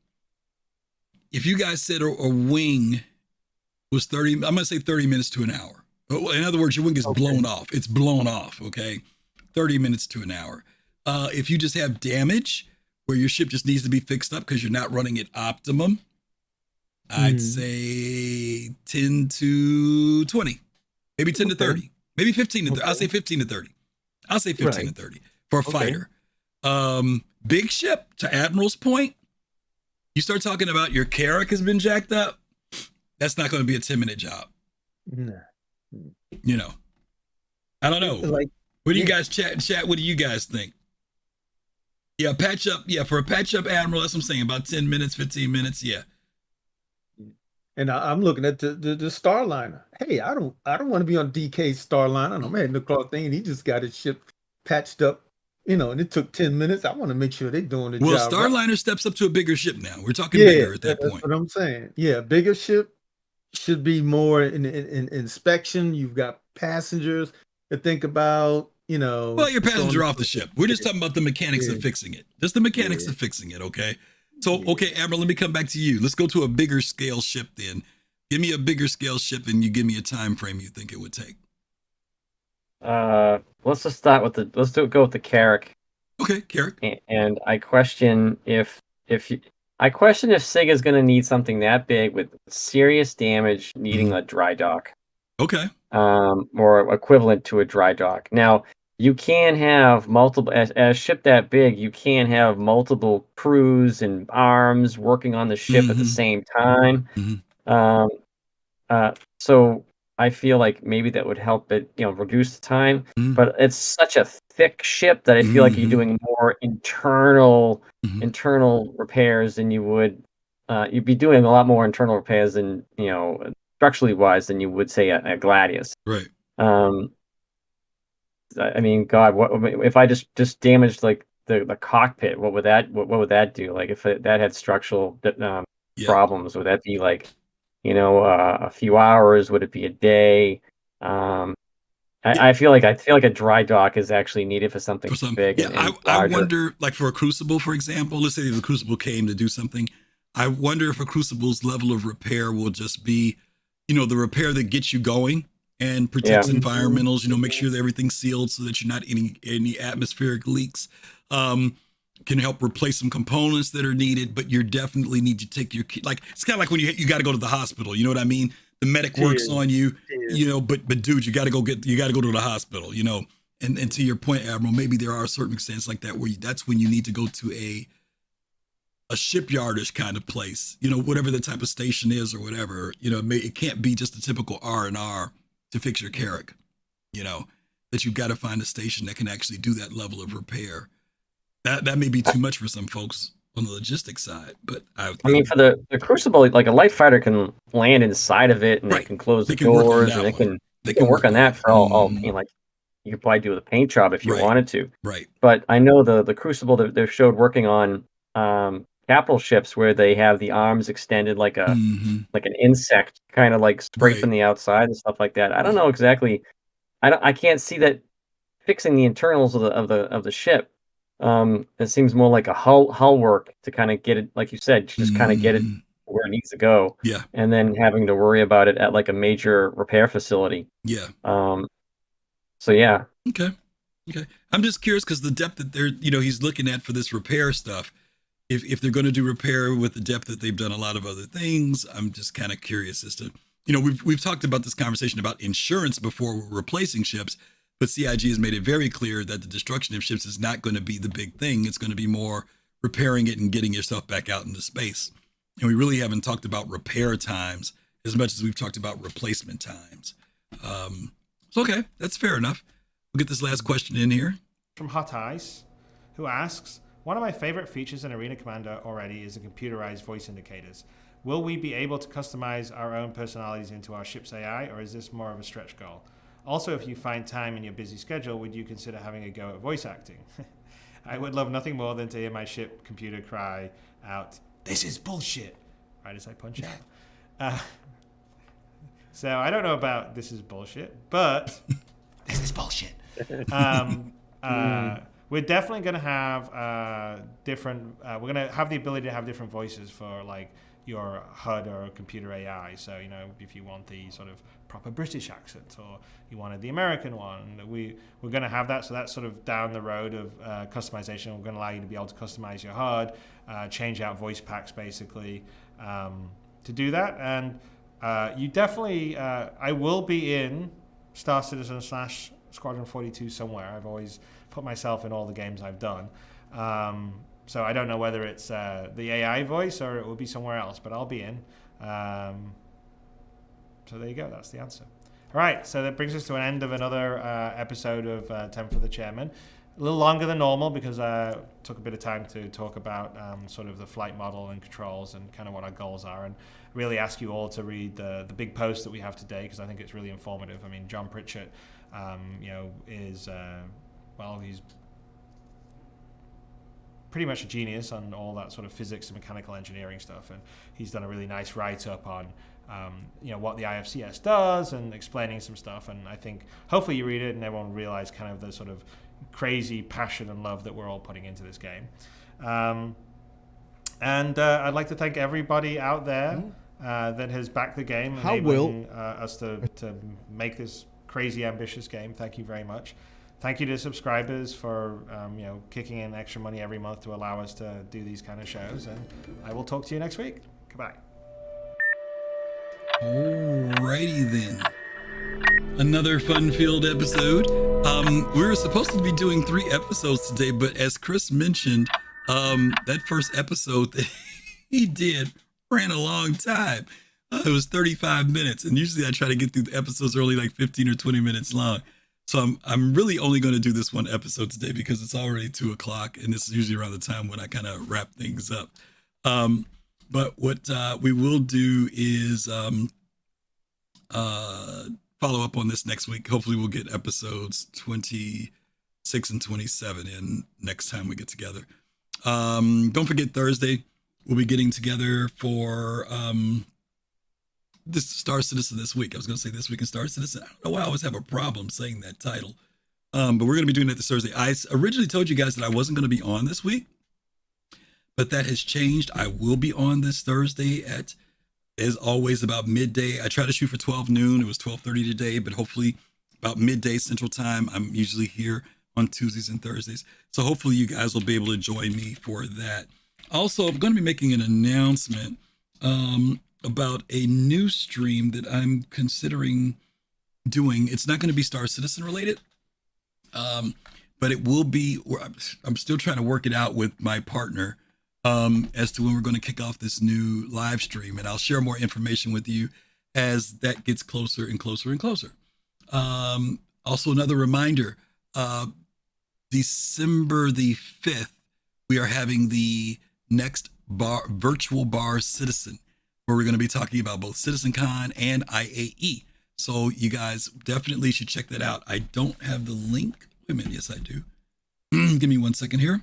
if you guys said a wing was 30, I'm going to say 30 minutes to an hour. In other words, your wing is blown off. It's blown off. Okay. 30 minutes to an hour. If you just have damage where your ship just needs to be fixed up because you're not running at optimum, I'd say 10 to 20. Maybe 10 to 30, maybe 15 to 30. I'll say 15 to 30. I'll say 15 to 30 for a fighter. Big ship, to Admiral's point, you start talking about your Carrack has been jacked up. That's not going to be a 10-minute job. No. I don't know. What do you guys chat? What do you guys think? Yeah, patch up. Yeah, for a patch up Admiral, that's what I'm saying. About 10 minutes, 15 minutes. Yeah. And I'm looking at the Starliner. Hey, I don't want to be on DK's Starliner. I'm heading across thing, and he just got his ship patched up, and it took 10 minutes. I want to make sure they're doing the job. Well, Starliner steps up to a bigger ship now. We're talking bigger at that point. That's what I'm saying. Yeah, bigger ship should be more in inspection. You've got passengers to think about. Well, your passengers are off the ship. We're just talking about the mechanics of fixing it. Just the mechanics of fixing it. Okay. So, Admiral, let me come back to you. Let's go to a bigger scale ship then. Give me a bigger scale ship and you give me a time frame you think it would take. Let's just start with go with the Carrack. Okay, Carrack. And I question if Sig is going to need something that big with serious damage needing a dry dock. Okay. Or equivalent to a dry dock. Now, you can have multiple, as a ship that big, you can have multiple crews and arms working on the ship at the same time. So I feel like maybe that would help it, reduce the time. But it's such a thick ship that I feel like you're doing more internal repairs than you would. You'd be doing a lot more internal repairs than structurally wise than you would say a Gladius. Right. I mean, God, what if I just damaged like the cockpit? What would that do? Like if that had structural problems, would that be like, a few hours? Would it be a day? I feel like a dry dock is actually needed for something big and I larger. wonder, like for a Crucible, for example, let's say the Crucible came to do something. I wonder if a Crucible's level of repair will just be, the repair that gets you going and protects environmentals. Make sure that everything's sealed so that you're not any atmospheric leaks. Can help replace some components that are needed, but you definitely need to take your it's kind of like when you got to go to the hospital. You know what I mean? The medic works on you, but dude, you got to go to the hospital. And to your point, Admiral, maybe there are circumstances like that where that's when you need to go to a shipyardish kind of place. Whatever the type of station is or whatever. It can't be just a typical R&R to fix your Carrack. That you've got to find a station that can actually do that level of repair. That may be too much for some folks on the logistics side, but I mean, for the Crucible, like a light fighter can land inside of it, and they can close the doors, and they can work on that for all. Like you could probably do with a paint job if you wanted to. Right. But I know the Crucible they showed working on capital ships where they have the arms extended like an insect, kind of like scraping the outside and stuff like that. I don't know exactly. I can't see that fixing the internals of the ship. It seems more like a hull work to kind of get it, like you said, just kind of get it where it needs to go. Yeah. And then having to worry about it at like a major repair facility. Yeah. So yeah. Okay. I'm just curious because the depth that they're, he's looking at for this repair stuff. If they're going to do repair with the depth that they've done a lot of other things, I'm just kind of curious as to, we've talked about this conversation about insurance before we're replacing ships. But CIG has made it very clear that the destruction of ships is not going to be the big thing. It's going to be more repairing it and getting yourself back out into space. And we really haven't talked about repair times as much as we've talked about replacement times. So, okay, that's fair enough. We'll get this last question in here. From Hot Ice, who asks, one of my favorite features in Arena Commander already is the computerized voice indicators. Will we be able to customize our own personalities into our ship's AI, or is this more of a stretch goal? Also, if you find time in your busy schedule, would you consider having a go at voice acting? I would love nothing more than to hear my ship computer cry out, "This is bullshit," right as I punch out. So I don't know about "this is bullshit," but this is bullshit. We're definitely going to have different. We're going to have the ability to have different voices for like your HUD or computer AI. So if you want the sort of proper British accent or you wanted the American one, we're going to have that. So that's sort of down the road of customization. We're going to allow you to be able to customize your HUD, change out voice packs basically to do that. And you definitely, I will be in Star Citizen / Squadron 42 somewhere. I've always put myself in all the games I've done. So I don't know whether it's the AI voice or it will be somewhere else, but I'll be in. So there you go. That's the answer. All right. So that brings us to an end of another episode of 10 for the Chairman. A little longer than normal because I took a bit of time to talk about sort of the flight model and controls and kind of what our goals are, and really ask you all to read the big post that we have today because I think it's really informative. I mean, John Pritchett, is he's pretty much a genius on all that sort of physics and mechanical engineering stuff, and he's done a really nice write-up on what the IFCS does and explaining some stuff, and I think hopefully you read it and everyone will realize kind of the sort of crazy passion and love that we're all putting into this game. And I'd like to thank everybody out there that has backed the game, enabling us to make this crazy ambitious game. Thank you very much. Thank you to subscribers for kicking in extra money every month to allow us to do these kind of shows. And I will talk to you next week. Goodbye. Alrighty then. Another fun-filled episode. We were supposed to be doing 3 episodes today, but as Chris mentioned, that first episode that he did ran a long time. It was 35 minutes, and usually I try to get through the episodes early, like 15 or 20 minutes long. So I'm really only going to do this one episode today because it's already 2:00, and this is usually around the time when I kind of wrap things up. But what we will do is follow up on this next week. Hopefully we'll get episodes 26 and 27 in next time we get together. Don't forget Thursday, we'll be getting together for this Star Citizen this week. I was going to say this week in Star Citizen. I don't know why I always have a problem saying that title. But we're going to be doing that this Thursday. I originally told you guys that I wasn't going to be on this week, but that has changed. I will be on this Thursday at, as always, about midday. I try to shoot for 12 noon. It was 12:30 today, but hopefully about midday Central Time. I'm usually here on Tuesdays and Thursdays. So hopefully you guys will be able to join me for that. Also, I'm going to be making an announcement about a new stream that I'm considering doing. It's not going to be Star Citizen related, but it will be. I'm still trying to work it out with my partner as to when we're going to kick off this new live stream, and I'll share more information with you as that gets closer and closer and closer. Also, another reminder, December the 5th, we are having the next virtual bar Citizen, where we're going to be talking about both CitizenCon and IAE. So you guys definitely should check that out. I don't have the link. Wait a minute. Yes, I do. Give me 1 second here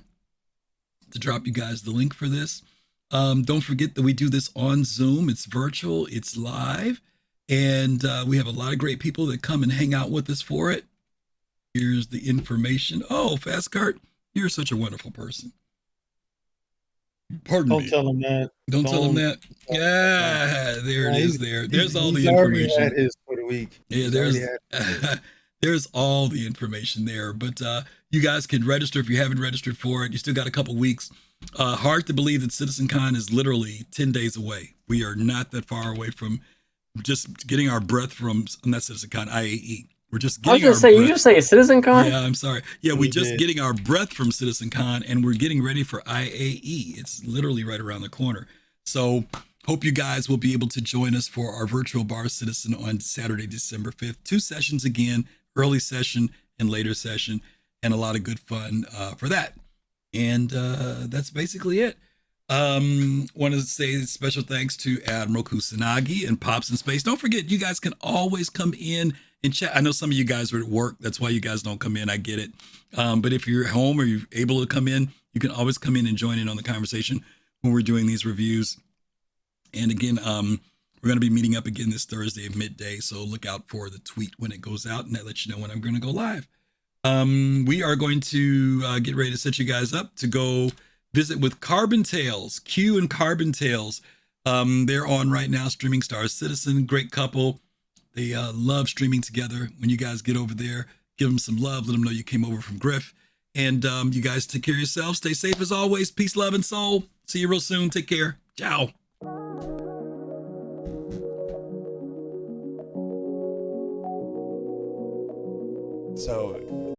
to drop you guys the link for this. Don't forget that we do this on Zoom. It's virtual, it's live, and we have a lot of great people that come and hang out with us for it. Here's the information. Oh, Fastcart, you're such a wonderful person. Pardon me. Don't tell him that. Don't tell him that. Yeah, there it is. There's all the information. That is for the week. Yeah, there's all the information there. But you guys can register if you haven't registered for it. You still got a couple weeks. Hard to believe that CitizenCon is literally 10 days away. We are not that far away from just getting our breath from, not CitizenCon, IAE. We're just getting I was going to say, you just say CitizenCon? Yeah, I'm sorry. Yeah, we're just getting our breath from CitizenCon, and we're getting ready for IAE. It's literally right around the corner. So hope you guys will be able to join us for our virtual bar Citizen on Saturday, December 5th. 2 sessions again, early session and later session, and a lot of good fun for that. And that's basically it. Want to say special thanks to Admiral Kusanagi and Pops in Space. Don't forget, you guys can always come in and chat. I know some of you guys are at work. That's why you guys don't come in. I get it. But if you're at home or you're able to come in, you can always come in and join in on the conversation when we're doing these reviews. And again, we're going to be meeting up again this Thursday at midday. So look out for the tweet when it goes out, and that lets you know when I'm going to go live. We are going to get ready to set you guys up to go visit with Carbon Tales, Q and Carbon Tales. They're on right now streaming Star Citizen. Great couple. They love streaming together. When you guys get over there, give them some love. Let them know you came over from Griff. And you guys take care of yourselves. Stay safe as always. Peace, love, and soul. See you real soon. Take care. Ciao. So